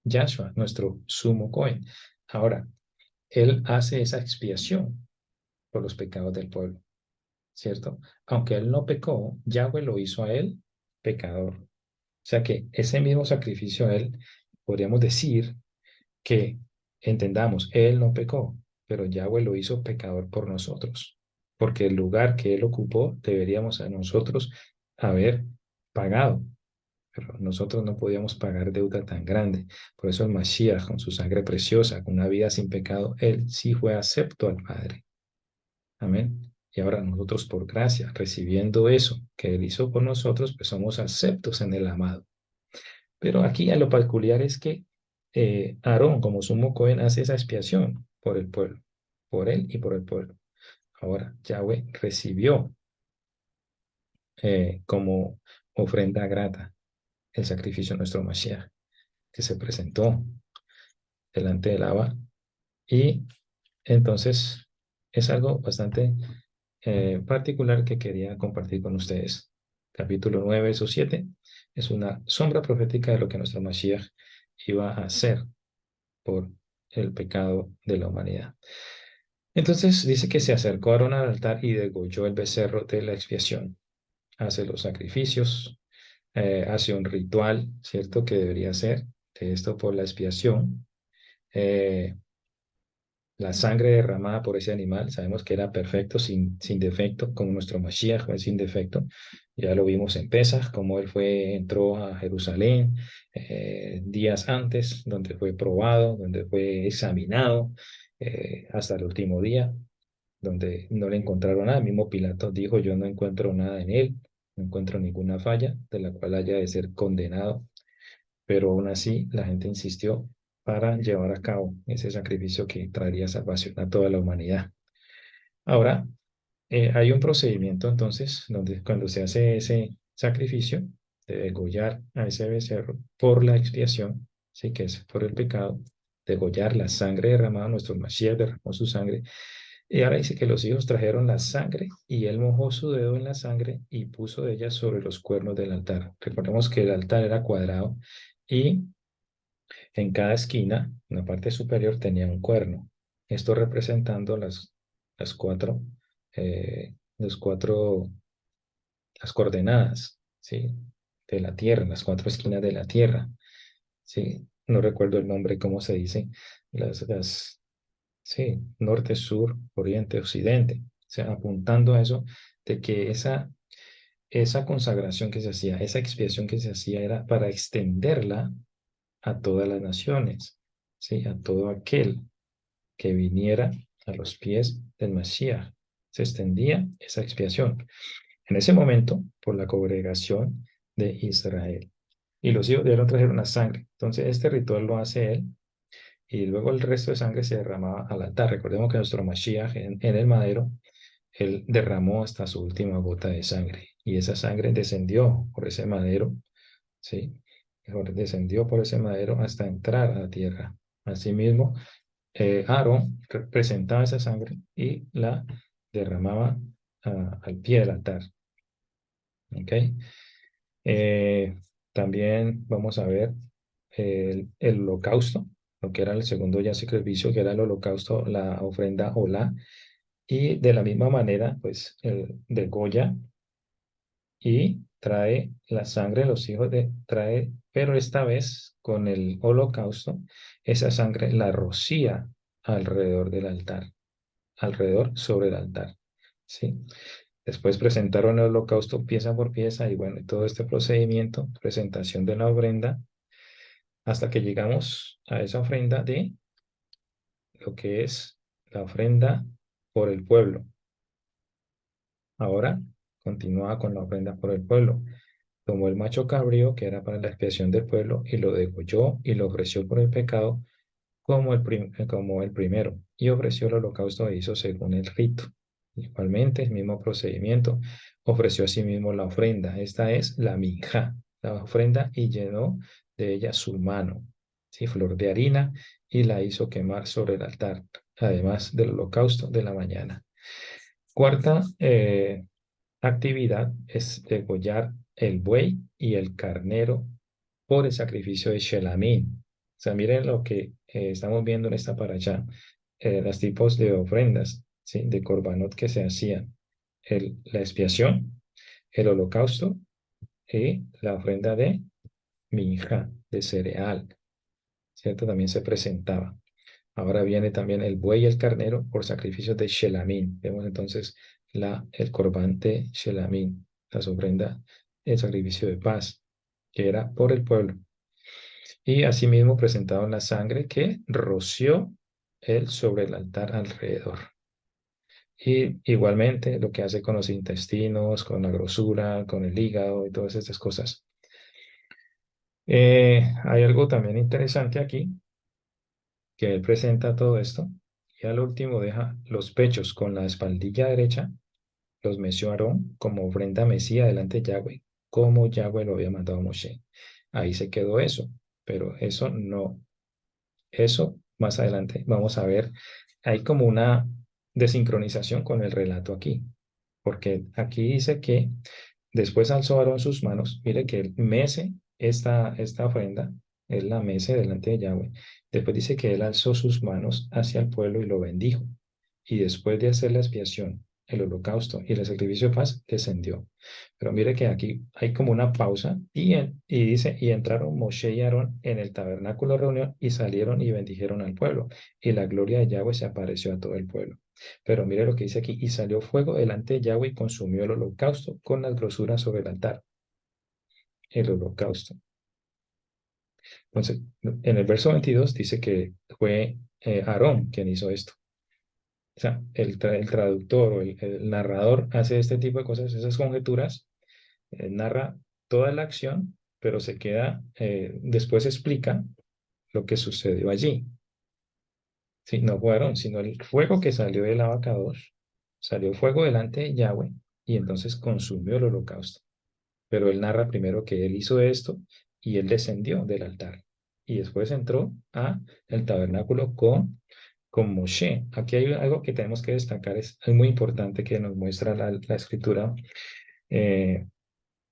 Yahshua, nuestro sumo Cohen. Ahora, él hace esa expiación por los pecados del pueblo, ¿cierto? Aunque él no pecó, Yahweh lo hizo a él pecador. O sea que ese mismo sacrificio a él, podríamos decir que entendamos, Él no pecó, pero Yahweh lo hizo pecador por nosotros, porque el lugar que Él ocupó deberíamos a nosotros haber pagado, pero nosotros no podíamos pagar deuda tan grande. Por eso el Mashiach, con su sangre preciosa, con una vida sin pecado, Él sí fue acepto al Padre. Amén. Y ahora nosotros por gracia, recibiendo eso que Él hizo por nosotros, pues somos aceptos en el amado. Pero aquí a lo peculiar es que Aarón, como sumo Cohen, hace esa expiación por el pueblo, por él y por el pueblo. Ahora, Yahweh recibió como ofrenda grata el sacrificio de nuestro Mashiach, que se presentó delante del Abba. Y entonces es algo bastante particular que quería compartir con ustedes. Capítulo 9 verso 7 es una sombra profética de lo que nuestro Mashiach iba a hacer por el pecado de la humanidad. Entonces dice que se acercó Aarón al altar y degolló el becerro de la expiación. Hace los sacrificios, hace un ritual, ¿cierto? Que debería hacer de esto por la expiación. Eh, la sangre derramada por ese animal, sabemos que era perfecto, sin defecto, como nuestro Mashiach fue sin defecto. Ya lo vimos en Pesach, como él fue, entró a Jerusalén días antes, donde fue probado, donde fue examinado hasta el último día, donde no le encontraron nada. El mismo Pilato dijo, yo no encuentro nada en él, no encuentro ninguna falla de la cual haya de ser condenado. pero aún así la gente insistió para llevar a cabo ese sacrificio que traería salvación a toda la humanidad. Ahora, hay un procedimiento entonces donde cuando se hace ese sacrificio de degollar a ese becerro por la expiación, sí que es por el pecado, degollar la sangre derramada, nuestro Mashiach derramó su sangre, y ahora dice que los hijos trajeron la sangre y él mojó su dedo en la sangre y puso de ella sobre los cuernos del altar. Recordemos que el altar era cuadrado y en cada esquina, en la parte superior, tenía un cuerno. Esto representando las cuatro, los cuatro, las coordenadas, ¿sí? De la tierra, las cuatro esquinas de la tierra, ¿sí? No recuerdo el nombre, cómo se dice, sí, norte, sur, oriente, occidente. O sea, apuntando a eso, de que esa consagración que se hacía, esa expiación que se hacía era para extenderla a todas las naciones, ¿sí? A todo aquel que viniera a los pies del Mashiach. Se extendía esa expiación. En ese momento, por la congregación de Israel. Y los hijos de Aarón trajeron la sangre. Entonces, este ritual lo hace él y luego el resto de sangre se derramaba al altar. Recordemos que nuestro Mashiach en el madero, él derramó hasta su última gota de sangre. Y esa sangre descendió por ese madero, ¿sí? Descendió por ese madero hasta entrar a la tierra. Asimismo, Aarón presentaba esa sangre y la derramaba al pie del altar. ¿Ok? Eh, También vamos a ver el holocausto, lo que era el segundo ya sacrificio, que era el holocausto, la ofrenda Olá. Y de la misma manera, pues, el de Goya y trae la sangre de los hijos trae, pero esta vez con el holocausto, esa sangre la rocía alrededor del altar, alrededor sobre el altar, ¿sí? Después presentaron el holocausto pieza por pieza y bueno, todo este procedimiento, presentación de la ofrenda, hasta que llegamos a esa ofrenda de lo que es la ofrenda por el pueblo. Ahora continúa con la ofrenda por el pueblo. Tomó el macho cabrío, que era para la expiación del pueblo, y lo degolló y lo ofreció por el pecado como el primero, y ofreció el holocausto e hizo según el rito. Igualmente, el mismo procedimiento, ofreció asimismo la ofrenda. Esta es la minja, la ofrenda, y llenó de ella su mano, ¿sí? Flor de harina, y la hizo quemar sobre el altar, además del holocausto de la mañana. Cuarta actividad es degollar el buey y el carnero por el sacrificio de Shelamín. O sea, miren lo que estamos viendo en esta paracha, los tipos de ofrendas, ¿sí? De corbanot que se hacían. La expiación, el holocausto y la ofrenda de minja, de cereal, ¿cierto? También se presentaba. Ahora viene también el buey y el carnero por sacrificios de Shelamín. Vemos entonces el corbán de Shelamín, las ofrendas, el sacrificio de paz, que era por el pueblo. Y asimismo presentaron la sangre que roció él sobre el altar alrededor. Y igualmente lo que hace con los intestinos, con la grosura, con el hígado y todas estas cosas. Hay algo también interesante aquí, que él presenta todo esto y al último deja los pechos con la espaldilla derecha, los meció Aarón como ofrenda mesía delante de Yahweh, como Yahweh lo había mandado a Moshe. Ahí se quedó eso, pero eso no, eso más adelante vamos a ver, hay como una desincronización con el relato aquí, porque aquí dice que después alzó Aarón sus manos, mire que él mece esta ofrenda, él la mece delante de Yahweh. Después dice que él alzó sus manos hacia el pueblo y lo bendijo. Y después de hacer la expiación, el holocausto y el sacrificio de paz, descendió. Pero mire que aquí hay como una pausa y dice, y entraron Moshe y Aarón en el tabernáculo de reunión y salieron y bendijeron al pueblo. Y la gloria de Yahweh se apareció a todo el pueblo. Pero mire lo que dice aquí, y salió fuego delante de Yahweh y consumió el holocausto con las grosuras sobre el altar, el holocausto. Entonces, en el verso 22 dice que fue Aarón quien hizo esto. O sea, el traductor o el narrador hace este tipo de cosas, esas conjeturas, narra toda la acción, pero se queda, después explica lo que sucedió allí. Sí, no fue Aarón, sino el fuego que salió del abacados, salió fuego delante de Yahweh y entonces consumió el holocausto. Pero él narra primero que él hizo esto y él descendió del altar y después entró a el tabernáculo con Moshe. Aquí hay algo que tenemos que destacar, es muy importante que nos muestra la escritura, eh,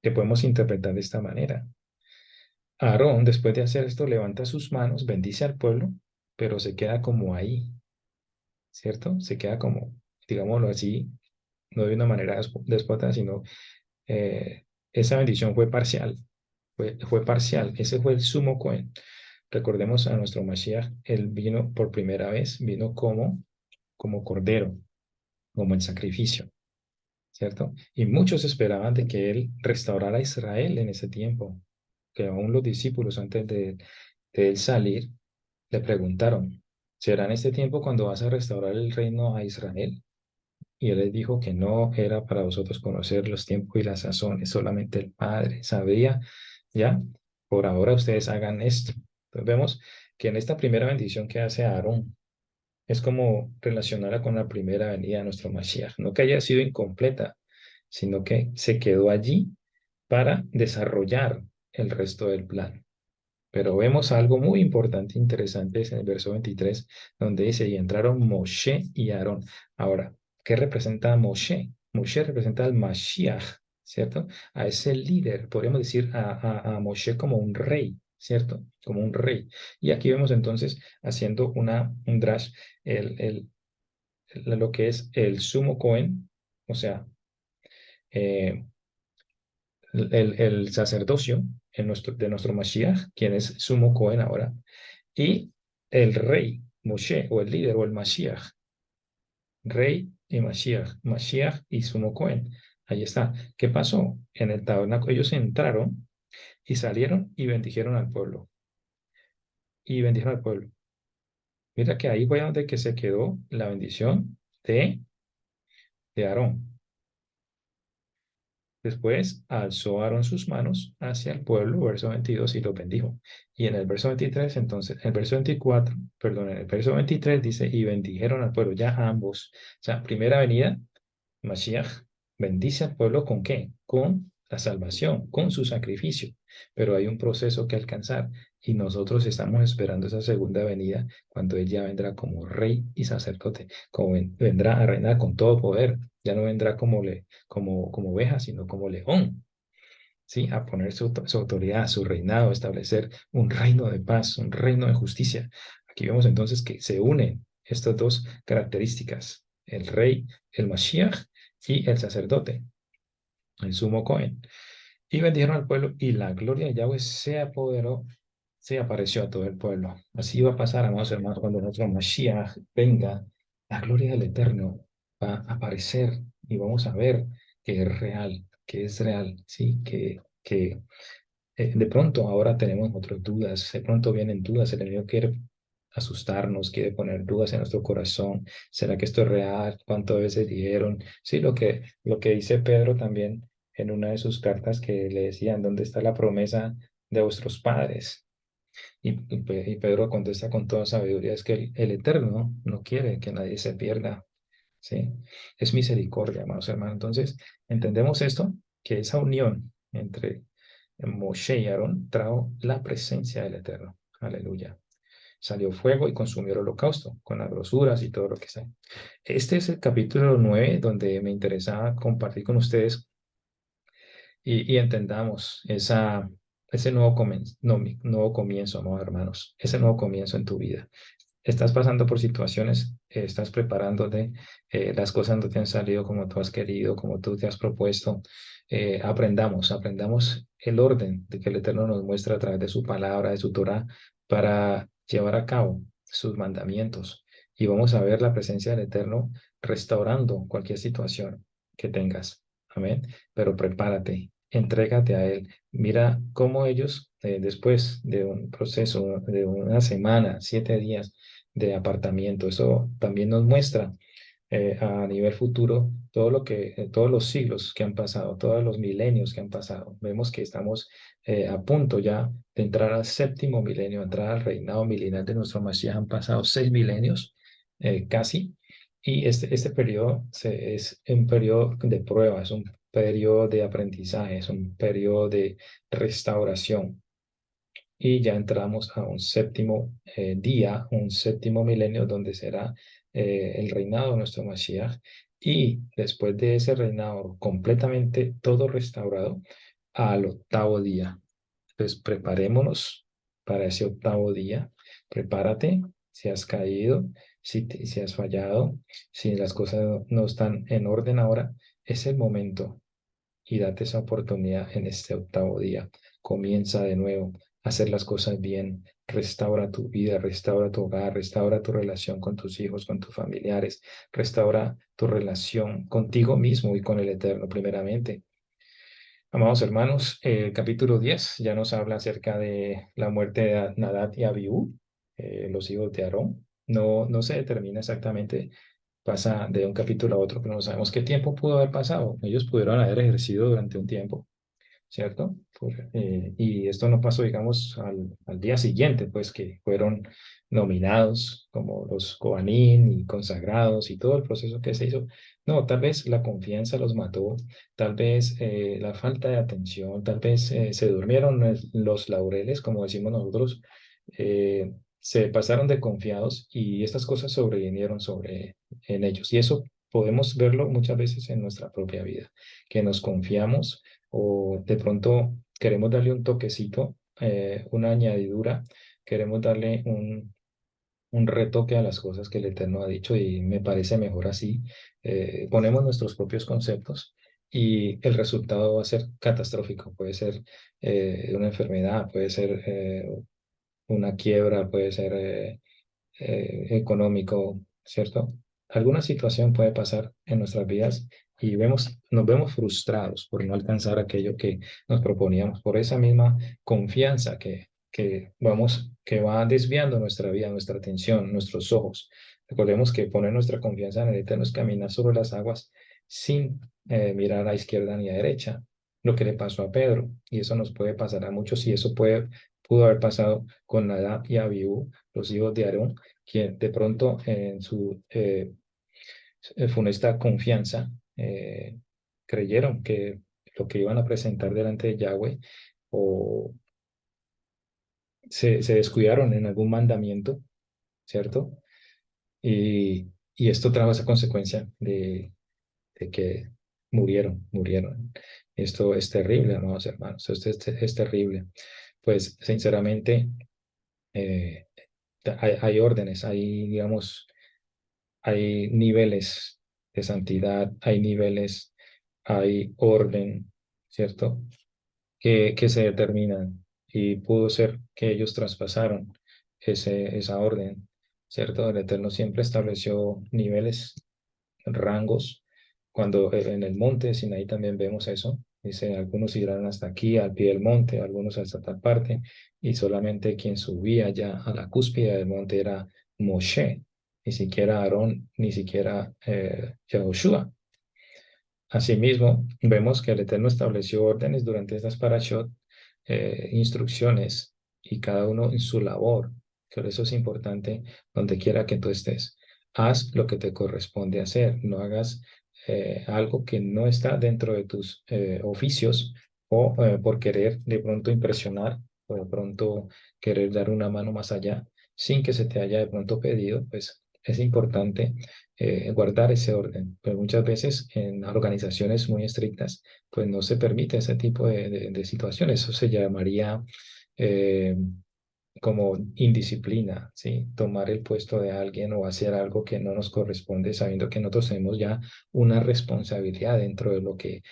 que podemos interpretar de esta manera. Aarón, después de hacer esto, levanta sus manos, bendice al pueblo, pero se queda como ahí, ¿cierto? Se queda como, digámoslo así, no de una manera déspota, sino esa bendición fue parcial, fue parcial. Ese fue el sumo Cohen. Recordemos a nuestro Mashiach, él vino por primera vez, vino como cordero, como el sacrificio, ¿cierto? Y muchos esperaban de que él restaurara a Israel en ese tiempo, que aún los discípulos antes de él salir le preguntaron, ¿será en este tiempo cuando vas a restaurar el reino a Israel? Y él les dijo que no era para vosotros conocer los tiempos y las sazones, solamente el Padre sabía, ya, por ahora ustedes hagan esto. Entonces vemos que en esta primera bendición que hace Aarón, es como relacionarla con la primera venida de nuestro Mashiach, no que haya sido incompleta, sino que se quedó allí para desarrollar el resto del plan. Pero vemos algo muy importante, interesante, es en el verso 23, donde dice, y entraron Moshe y Aarón. Ahora, ¿qué representa Moshe? Moshe representa al Mashiach, ¿cierto? A ese líder, podríamos decir a Moshe como un rey, ¿cierto? Como un rey. Y aquí vemos entonces, haciendo un drash, el, lo que es el sumo Cohen, o sea, eh, el sacerdocio de nuestro Mashiach, quien es sumo Cohen ahora, y el rey, Moshe, o el líder, o el Mashiach, rey y Mashiach, Mashiach y sumo Cohen. Ahí está. ¿Qué pasó? En el tabernáculo ellos entraron y salieron y bendijeron al pueblo. Y bendijeron al pueblo. Mira que ahí fue donde que se quedó la bendición de Aarón. Después alzó Aarón sus manos hacia el pueblo, verso 22, y los bendijo. Y en el verso 23, entonces, el verso 24, perdón, en el verso 23 dice, y bendijeron al pueblo, ya ambos. O sea, primera venida, Mashiach bendice al pueblo ¿con qué? Con la salvación, con su sacrificio. Pero hay un proceso que alcanzar y nosotros estamos esperando esa segunda venida cuando Él ya vendrá como rey y sacerdote, como vendrá a reinar con todo poder. Ya no vendrá como oveja, sino como león. ¿Sí? A poner su autoridad, su reinado, a establecer un reino de paz, un reino de justicia. Aquí vemos entonces que se unen estas dos características, el rey, el Mashiach y el sacerdote, el sumo Cohen. Y bendijeron al pueblo y la gloria de Yahweh se apoderó, se apareció a todo el pueblo. Así va a pasar, amados hermanos, cuando nuestro Mashiach venga, la gloria del Eterno va a aparecer y vamos a ver que es real, ¿sí? Que de pronto ahora tenemos otras dudas, de pronto vienen dudas, el enemigo quiere asustarnos, quiere poner dudas en nuestro corazón. ¿Será que esto es real? ¿Cuántas veces dijeron? Sí, lo que dice Pedro también en una de sus cartas que le decían, ¿dónde está la promesa de vuestros padres? Y Pedro contesta con toda sabiduría, es que el Eterno no quiere que nadie se pierda, ¿sí? Es misericordia, hermanos, hermanos. Entonces, entendemos esto, que esa unión entre Moshe y Aarón trajo la presencia del Eterno. Aleluya. Salió fuego y consumió el holocausto con las grosuras y todo lo que sea. Este es el capítulo 9 donde me interesaba compartir con ustedes y entendamos ese nuevo comienzo, amados hermanos, ese nuevo comienzo en tu vida. Estás pasando por situaciones, estás preparándote, las cosas no te han salido como tú has querido, como tú te has propuesto. Aprendamos el orden de que el Eterno nos muestra a través de su palabra, de su Torah, para llevar a cabo sus mandamientos. Y vamos a ver la presencia del Eterno restaurando cualquier situación que tengas. Amén. Pero prepárate, entrégate a Él. Mira cómo ellos, después de un proceso de una semana, 7 días, de apartamiento. Eso también nos muestra a nivel futuro, todo lo que, todos los siglos que han pasado, todos los milenios que han pasado. Vemos que estamos a punto ya de entrar al séptimo milenio, entrar al reinado milenar de nuestro Mashiach. Han pasado 6 milenios casi, y este periodo es un periodo de prueba, es un periodo de aprendizaje, es un periodo de restauración. Y ya entramos a un séptimo día, un séptimo milenio, donde será el reinado de nuestro Mashiach. Y después de ese reinado completamente todo restaurado, al octavo día. Entonces, preparémonos para ese octavo día. Prepárate si has caído, si has fallado, si las cosas no están en orden ahora, es el momento, y date esa oportunidad en este octavo día. Comienza de nuevo a hacer las cosas bien. Restaura tu vida, restaura tu hogar, restaura tu relación con tus hijos, con tus familiares, restaura tu relación contigo mismo y con el Eterno primeramente. Amados hermanos, el capítulo 10 ya nos habla acerca de la muerte de Nadab y Abiú, los hijos de Aarón. No se determina exactamente, pasa de un capítulo a otro, pero no sabemos qué tiempo pudo haber pasado. Ellos pudieron haber ejercido durante un tiempo, ¿cierto? Y esto no pasó, digamos, al día siguiente, pues que fueron nominados como los Coanín y consagrados y todo el proceso que se hizo. No, tal vez la confianza los mató, tal vez la falta de atención, tal vez se durmieron en los laureles, como decimos nosotros, se pasaron de confiados y estas cosas sobrevinieron en ellos. Y eso podemos verlo muchas veces en nuestra propia vida, que nos confiamos o de pronto queremos darle un toquecito, una añadidura, queremos darle un retoque a las cosas que el Eterno ha dicho y me parece mejor así. Ponemos nuestros propios conceptos y el resultado va a ser catastrófico. Puede ser una enfermedad, puede ser una quiebra, puede ser económico, ¿cierto? Alguna situación puede pasar en nuestras vidas y nos vemos frustrados por no alcanzar aquello que nos proponíamos, por esa misma confianza que va desviando nuestra vida, nuestra atención, nuestros ojos. Recordemos que poner nuestra confianza en el Eterno es caminar sobre las aguas sin mirar a izquierda ni a derecha, lo que le pasó a Pedro, y eso nos puede pasar a muchos, y eso pudo haber pasado con Nadab y Abiú, los hijos de Aarón, quien de pronto en su funesta confianza creyeron que lo que iban a presentar delante de Yahweh, o se descuidaron en algún mandamiento, ¿cierto? Y esto trajo esa consecuencia de que murieron. Esto es terrible, amados hermanos, esto es terrible. Pues sinceramente, eh, hay órdenes, hay, digamos, hay niveles de santidad, hay niveles, hay orden, ¿cierto? Que se determinan, y pudo ser que ellos traspasaron esa orden, ¿cierto? El Eterno siempre estableció niveles, rangos. Cuando en el monte de Sinaí también vemos eso. Dice, algunos irán hasta aquí, al pie del monte, algunos hasta tal parte, y solamente quien subía ya a la cúspide del monte era Moshe, ni siquiera Aarón, ni siquiera Yahushua. Asimismo, vemos que el Eterno estableció órdenes durante estas parashot, instrucciones, y cada uno en su labor. Por eso es importante, donde quiera que tú estés, haz lo que te corresponde hacer. No hagas algo que no está dentro de tus oficios, o por querer de pronto impresionar, o de pronto querer dar una mano más allá sin que se te haya de pronto pedido. Pues es importante guardar ese orden, pero muchas veces en organizaciones muy estrictas, pues no se permite ese tipo de situaciones. Eso se llamaría eh, como indisciplina, ¿sí? Tomar el puesto de alguien o hacer algo que no nos corresponde, sabiendo que nosotros tenemos ya una responsabilidad dentro de lo que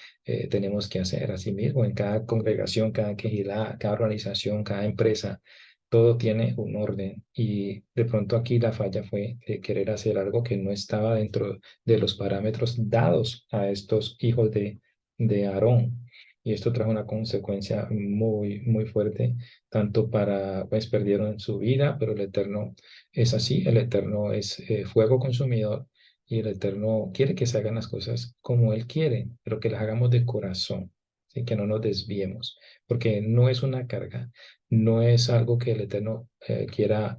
tenemos que hacer. Asimismo, en cada congregación, cada quejilá, cada organización, cada empresa, todo tiene un orden, y de pronto aquí la falla fue de querer hacer algo que no estaba dentro de los parámetros dados a estos hijos de Aarón. Y esto trajo una consecuencia muy, muy fuerte, tanto pues perdieron su vida, pero el Eterno es así, el Eterno es fuego consumidor, y el Eterno quiere que se hagan las cosas como Él quiere, pero que las hagamos de corazón, ¿sí? Que no nos desviemos, porque no es una carga, no es algo que el Eterno quiera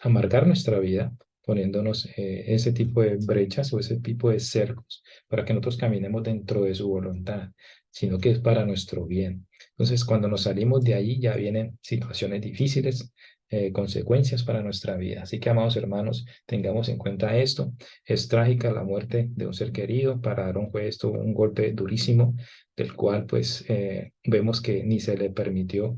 amargar nuestra vida, poniéndonos ese tipo de brechas o ese tipo de cercos para que nosotros caminemos dentro de su voluntad, sino que es para nuestro bien. Entonces, cuando nos salimos de ahí, ya vienen situaciones difíciles, consecuencias para nuestra vida. Así que, amados hermanos, tengamos en cuenta esto. Es trágica la muerte de un ser querido. Para Aarón fue esto un golpe durísimo, del cual pues vemos que ni se le permitió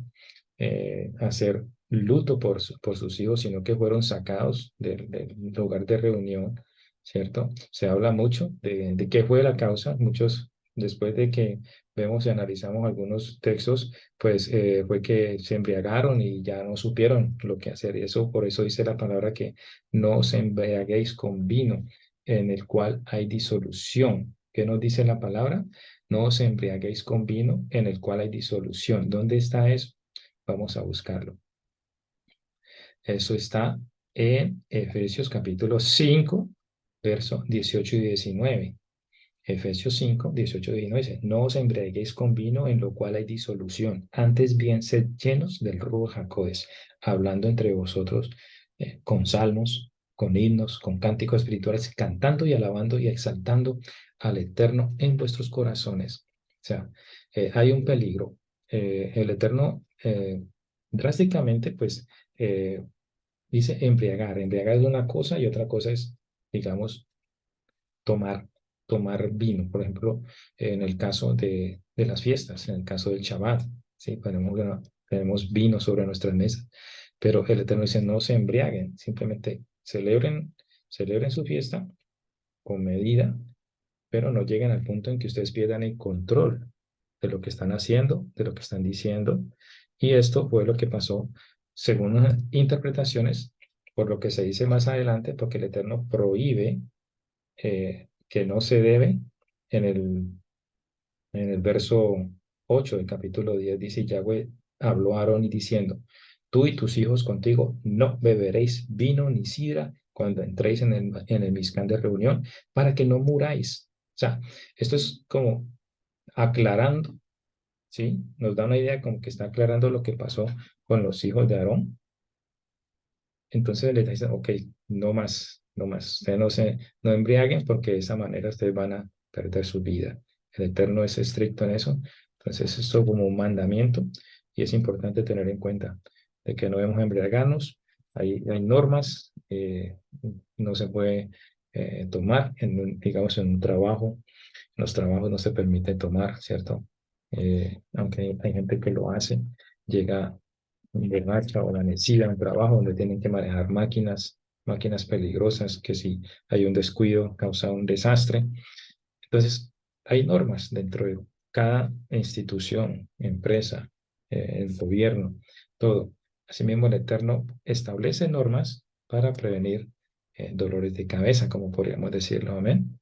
hacer luto por sus hijos, sino que fueron sacados del lugar de reunión, ¿cierto? Se habla mucho de qué fue la causa. Muchos, después de que vemos y analizamos algunos textos, pues fue que se embriagaron y ya no supieron lo que hacer. Y eso, por eso dice la palabra que no os embriaguéis con vino, en el cual hay disolución. ¿Qué nos dice la palabra? No os embriaguéis con vino, en el cual hay disolución. ¿Dónde está eso? Vamos a buscarlo. Eso está en Efesios capítulo 5, versos 18 y 19. Efesios 5, 18 y 19 dice, no os embriaguéis con vino en lo cual hay disolución, antes bien sed llenos del Ruach HaKodes, hablando entre vosotros con salmos, con himnos, con cánticos espirituales, cantando y alabando y exaltando al Eterno en vuestros corazones. O sea, hay un peligro. El Eterno drásticamente, pues, dice embriagar. Embriagar es una cosa y otra cosa es, digamos, tomar, tomar vino. Por ejemplo, en el caso de las fiestas, en el caso del Shabbat, ¿sí? Tenemos vino sobre nuestras mesas, pero el Eterno dice, no se embriaguen, simplemente celebren su fiesta con medida, pero no lleguen al punto en que ustedes pierdan el control de lo que están haciendo, de lo que están diciendo. Y esto fue lo que pasó según unas interpretaciones, por lo que se dice más adelante, porque el Eterno prohíbe que no se debe en el verso 8 del capítulo 10 dice, Yahweh habló a Aarón y diciendo, tú y tus hijos contigo no beberéis vino ni sidra cuando entréis en el Mizcán de reunión, para que no muráis. O sea, esto es como aclarando, ¿sí? Nos da una idea como que está aclarando lo que pasó con los hijos de Aarón. Entonces les dice, ok, no más, no más. Ustedes no embriaguen porque de esa manera ustedes van a perder su vida. El Eterno es estricto en eso. Entonces esto como un mandamiento y es importante tener en cuenta de que no debemos embriagarnos. Hay normas, no se puede tomar, digamos, en un trabajo. En los trabajos no se permite tomar, ¿cierto? Aunque hay gente que lo hace, llega de marcha o la necesidad en trabajo donde tienen que manejar máquinas peligrosas, que si hay un descuido causa un desastre. Entonces, hay normas dentro de cada institución, empresa, el gobierno, todo. Asimismo, el Eterno establece normas para prevenir dolores de cabeza, como podríamos decirlo. Amén.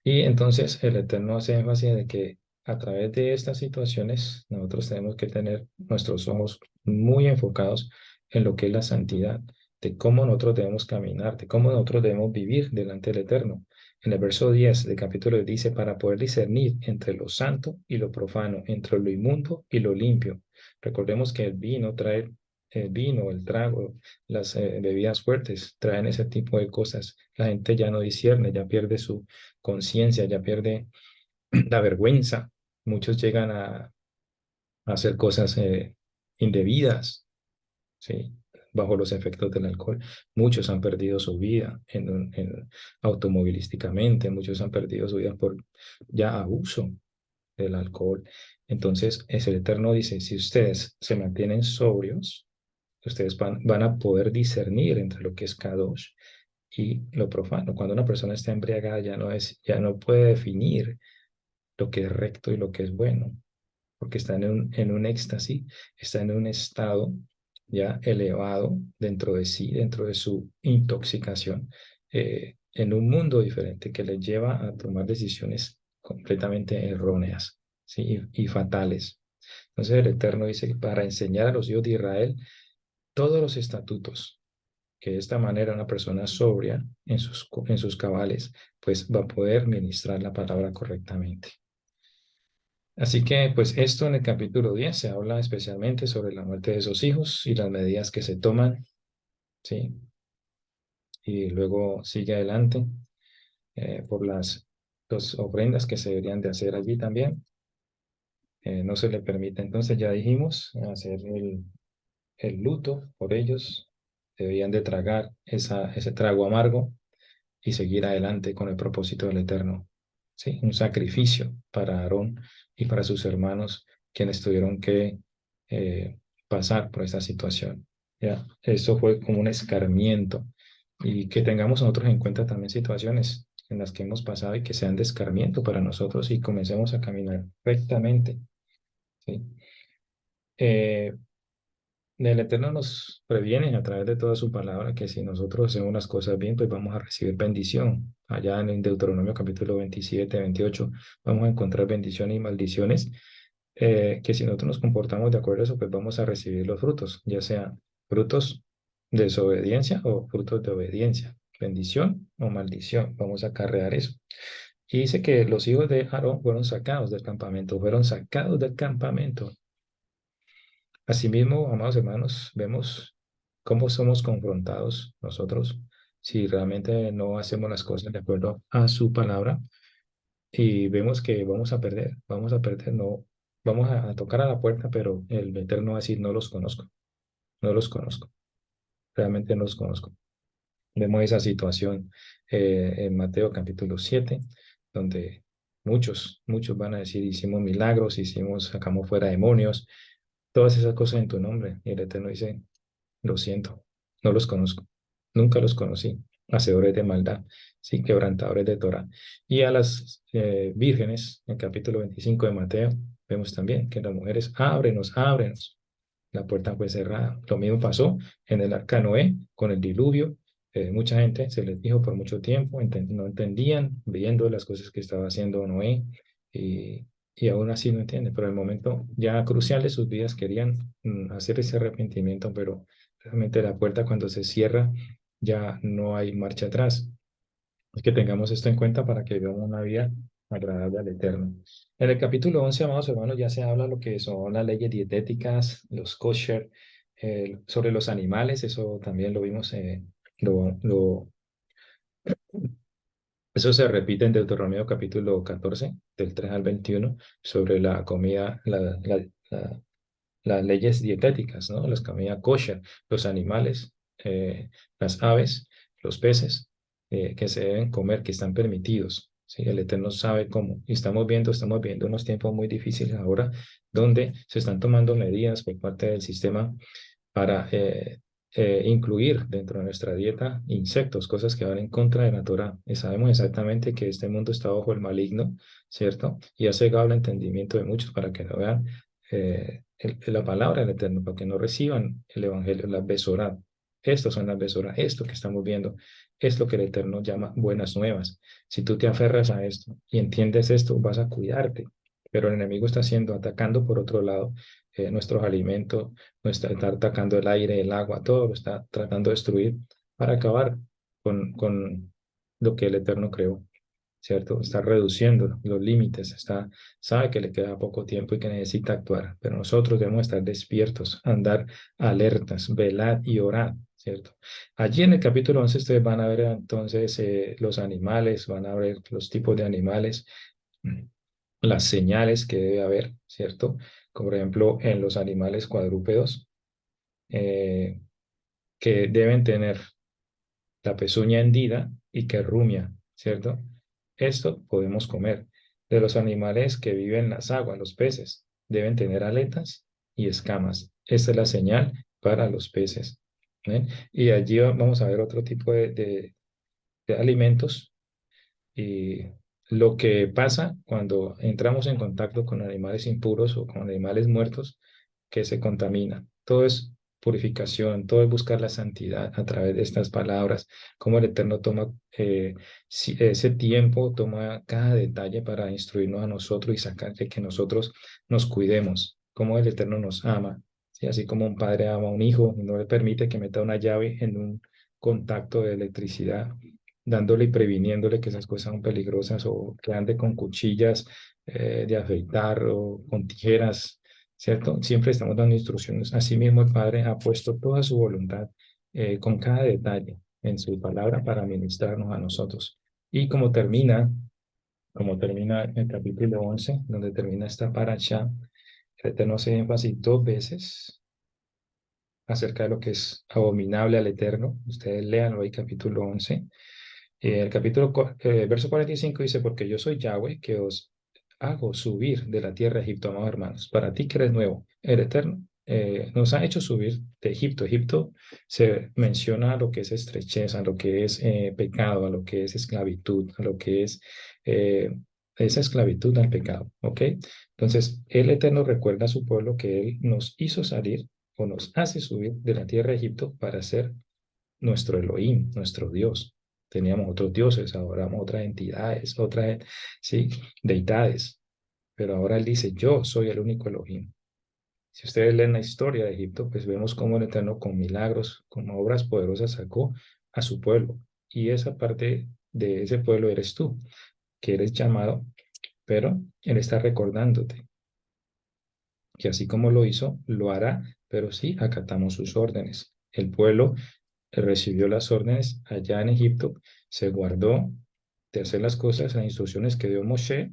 Y entonces el Eterno hace énfasis de que a través de estas situaciones nosotros tenemos que tener nuestros ojos muy enfocados en lo que es la santidad, de cómo nosotros debemos caminar, de cómo nosotros debemos vivir delante del Eterno. En el verso 10 del capítulo dice, para poder discernir entre lo santo y lo profano, entre lo inmundo y lo limpio. Recordemos que el vino, el trago, las bebidas fuertes traen ese tipo de cosas. La gente ya no discierne, ya pierde su conciencia, ya pierde la vergüenza. Muchos llegan a hacer cosas indebidas, ¿sí? Bajo los efectos del alcohol. Muchos han perdido su vida automovilísticamente, muchos han perdido su vida por ya abuso del alcohol. Entonces, el Eterno dice, si ustedes se mantienen sobrios, ustedes van a poder discernir entre lo que es Kadosh y lo profano. Cuando una persona está embriagada ya no puede definir lo que es recto y lo que es bueno, porque está en un éxtasis, está en un estado ya elevado dentro de sí, dentro de su intoxicación, en un mundo diferente que le lleva a tomar decisiones completamente erróneas, ¿sí? y fatales. Entonces el Eterno dice que para enseñar a los hijos de Israel todos los estatutos, que de esta manera una persona sobria en sus cabales, pues va a poder ministrar la palabra correctamente. Así que, pues esto en el capítulo 10 se habla especialmente sobre la muerte de esos hijos y las medidas que se toman, ¿sí? Y luego sigue adelante por las dos ofrendas que se deberían de hacer allí también. No se le permite, entonces ya dijimos, hacer el luto por ellos. Debían de tragar ese trago amargo y seguir adelante con el propósito del Eterno. ¿Sí? Un sacrificio para Aarón y para sus hermanos, quienes tuvieron que pasar por esta situación. ¿Ya? Eso fue como un escarmiento. Y que tengamos nosotros en cuenta también situaciones en las que hemos pasado y que sean de escarmiento para nosotros y comencemos a caminar rectamente. ¿Sí? Eh, El Eterno nos previene a través de toda su palabra que si nosotros hacemos las cosas bien, pues vamos a recibir bendición. Allá en el Deuteronomio capítulo 27, 28, vamos a encontrar bendiciones y maldiciones, que si nosotros nos comportamos de acuerdo a eso, pues vamos a recibir los frutos, ya sea frutos de desobediencia o frutos de obediencia, bendición o maldición. Vamos a acarrear eso. Y dice que los hijos de Aarón fueron sacados del campamento. Asimismo, amados hermanos, vemos cómo somos confrontados nosotros si realmente no hacemos las cosas de acuerdo a su palabra y vemos que vamos a perder, no, vamos a tocar a la puerta, pero el Eterno va a decir, no los conozco, no los conozco, realmente no los conozco. Vemos esa situación en Mateo capítulo 7, donde muchos van a decir, hicimos milagros, sacamos fuera demonios, todas esas cosas en tu nombre. Y el Eterno dice, lo siento, no los conozco, nunca los conocí, hacedores de maldad, sí, quebrantadores de Torah. Y a las vírgenes, en el capítulo 25 de Mateo, vemos también que las mujeres, ábrenos, ábrenos. La puerta fue cerrada. Lo mismo pasó en el arca de Noé con el diluvio. Mucha gente se les dijo por mucho tiempo, no entendían, viendo las cosas que estaba haciendo Noé y, y aún así no entienden. Pero en el momento ya crucial de sus vidas querían hacer ese arrepentimiento, pero realmente la puerta cuando se cierra ya no hay marcha atrás. Es que tengamos esto en cuenta para que vivamos una vida agradable al Eterno. En el capítulo 11, amados hermanos, ya se habla lo que son las leyes dietéticas, los kosher, sobre los animales, eso también lo vimos, lo, lo- eso se repite en Deuteronomio capítulo 14, del 3 al 21, sobre la comida, la- las leyes dietéticas, ¿no? Las comida kosher, los animales, las aves, los peces, que se deben comer, que están permitidos. ¿Sí? El Eterno sabe cómo. Y estamos viendo unos tiempos muy difíciles ahora, donde se están tomando medidas por parte del sistema para incluir dentro de nuestra dieta insectos, cosas que van en contra de la Torah. Y sabemos exactamente que este mundo está bajo el maligno, ¿cierto? Y ha cegado el entendimiento de muchos para que no vean la palabra del Eterno, para que no reciban el Evangelio, la Besorá. Estos son las Besorá, esto que estamos viendo, es lo que el Eterno llama buenas nuevas. Si tú te aferras a esto y entiendes esto, vas a cuidarte. Pero el enemigo está siendo atacando por otro lado nuestros alimentos, no está atacando el aire, el agua, todo lo está tratando de destruir para acabar con lo que el Eterno creó, ¿cierto? Está reduciendo los límites, sabe que le queda poco tiempo y que necesita actuar, pero nosotros debemos estar despiertos, andar alertas, velar y orar, ¿cierto? Allí en el capítulo 11 ustedes van a ver entonces los animales, van a ver los tipos de animales, las señales que debe haber, ¿cierto? Como por ejemplo en los animales cuadrúpedos, eh, que deben tener la pezuña hendida y que rumia, ¿cierto? Esto podemos comer. De los animales que viven en las aguas, los peces, deben tener aletas y escamas. Esta es la señal para los peces. ¿Eh? Y allí vamos a ver otro tipo de alimentos y lo que pasa cuando entramos en contacto con animales impuros o con animales muertos que se contaminan. Todo es purificación, todo es buscar la santidad a través de estas palabras, cómo el Eterno toma ese tiempo, toma cada detalle para instruirnos a nosotros y sacar de que nosotros nos cuidemos, cómo el Eterno nos ama. ¿Sí? Así como un padre ama a un hijo y no le permite que meta una llave contacto de electricidad, dándole y previniéndole que esas cosas son peligrosas o que ande con cuchillas de afeitar o con tijeras, ¿cierto? Siempre estamos dando instrucciones. Asimismo, el Padre ha puesto toda su voluntad con cada detalle en su palabra para ministrarnos a nosotros. Y como termina el capítulo 11 donde termina esta paracha, el Eterno hace énfasis dos veces acerca de lo que es abominable al Eterno. Ustedes lean hoy capítulo 11. El verso 45 dice, porque yo soy Yahweh que os hago subir de la tierra de Egipto, amados hermanos. Para ti que eres nuevo, el Eterno nos ha hecho subir de Egipto. Egipto se menciona a lo que es estrechez, a lo que es pecado, a lo que es esclavitud, a lo que es eh, esa esclavitud al pecado, ¿ok? Entonces, el Eterno recuerda a su pueblo que Él nos hizo salir o nos hace subir de la tierra de Egipto para ser nuestro Elohim, nuestro Dios. Teníamos otros dioses, ahora otras entidades, otras, sí, deidades. Pero ahora él dice, yo soy el único Elohim. Si ustedes leen la historia de Egipto, pues vemos cómo el Eterno con milagros, con obras poderosas sacó a su pueblo. Y esa parte de ese pueblo eres tú, que eres llamado, pero él está recordándote que así como lo hizo, lo hará, pero sí acatamos sus órdenes. El pueblo recibió las órdenes allá en Egipto, se guardó de hacer las cosas, las instrucciones que dio Moshe,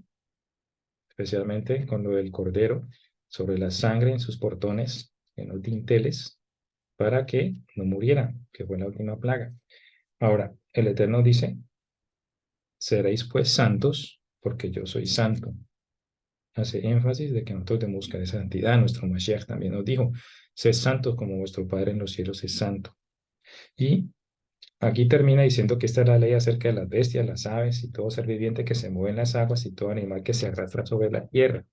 especialmente con lo del cordero, sobre la sangre en sus portones, en los dinteles, para que no murieran, que fue la última plaga. Ahora, el Eterno dice, seréis pues santos, porque yo soy santo. Hace énfasis de que nosotros debemos buscar esa santidad. Nuestro Mashiach también nos dijo, sed santos como vuestro Padre en los cielos es santo. Y aquí termina diciendo que esta es la ley acerca de las bestias, las aves y todo ser viviente que se mueve en las aguas y todo animal que se arrastra sobre la tierra,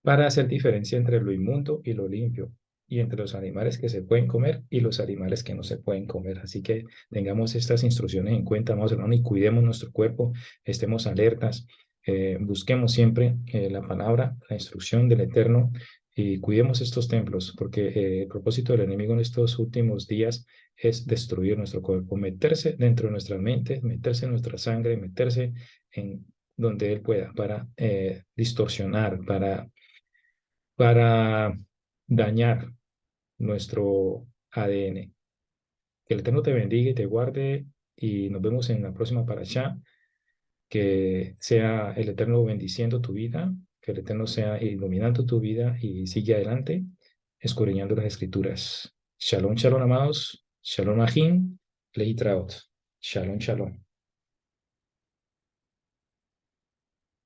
para hacer diferencia entre lo inmundo y lo limpio, y entre los animales que se pueden comer y los animales que no se pueden comer. Así que tengamos estas instrucciones en cuenta, amados hermanos, y cuidemos nuestro cuerpo, estemos alertas, busquemos siempre la palabra, la instrucción del Eterno, y cuidemos estos templos, porque el propósito del enemigo en estos últimos días es destruir nuestro cuerpo, meterse dentro de nuestras mentes, meterse en nuestra sangre, meterse en donde él pueda para distorsionar, para dañar nuestro ADN. Que el Eterno te bendiga y te guarde y nos vemos en la próxima parashá. Que sea el Eterno bendiciendo tu vida, que el Eterno sea iluminando tu vida y sigue adelante escudriñando las escrituras. Shalom, shalom, amados. Shalom, Ahim. Leitraot. Shalom, shalom.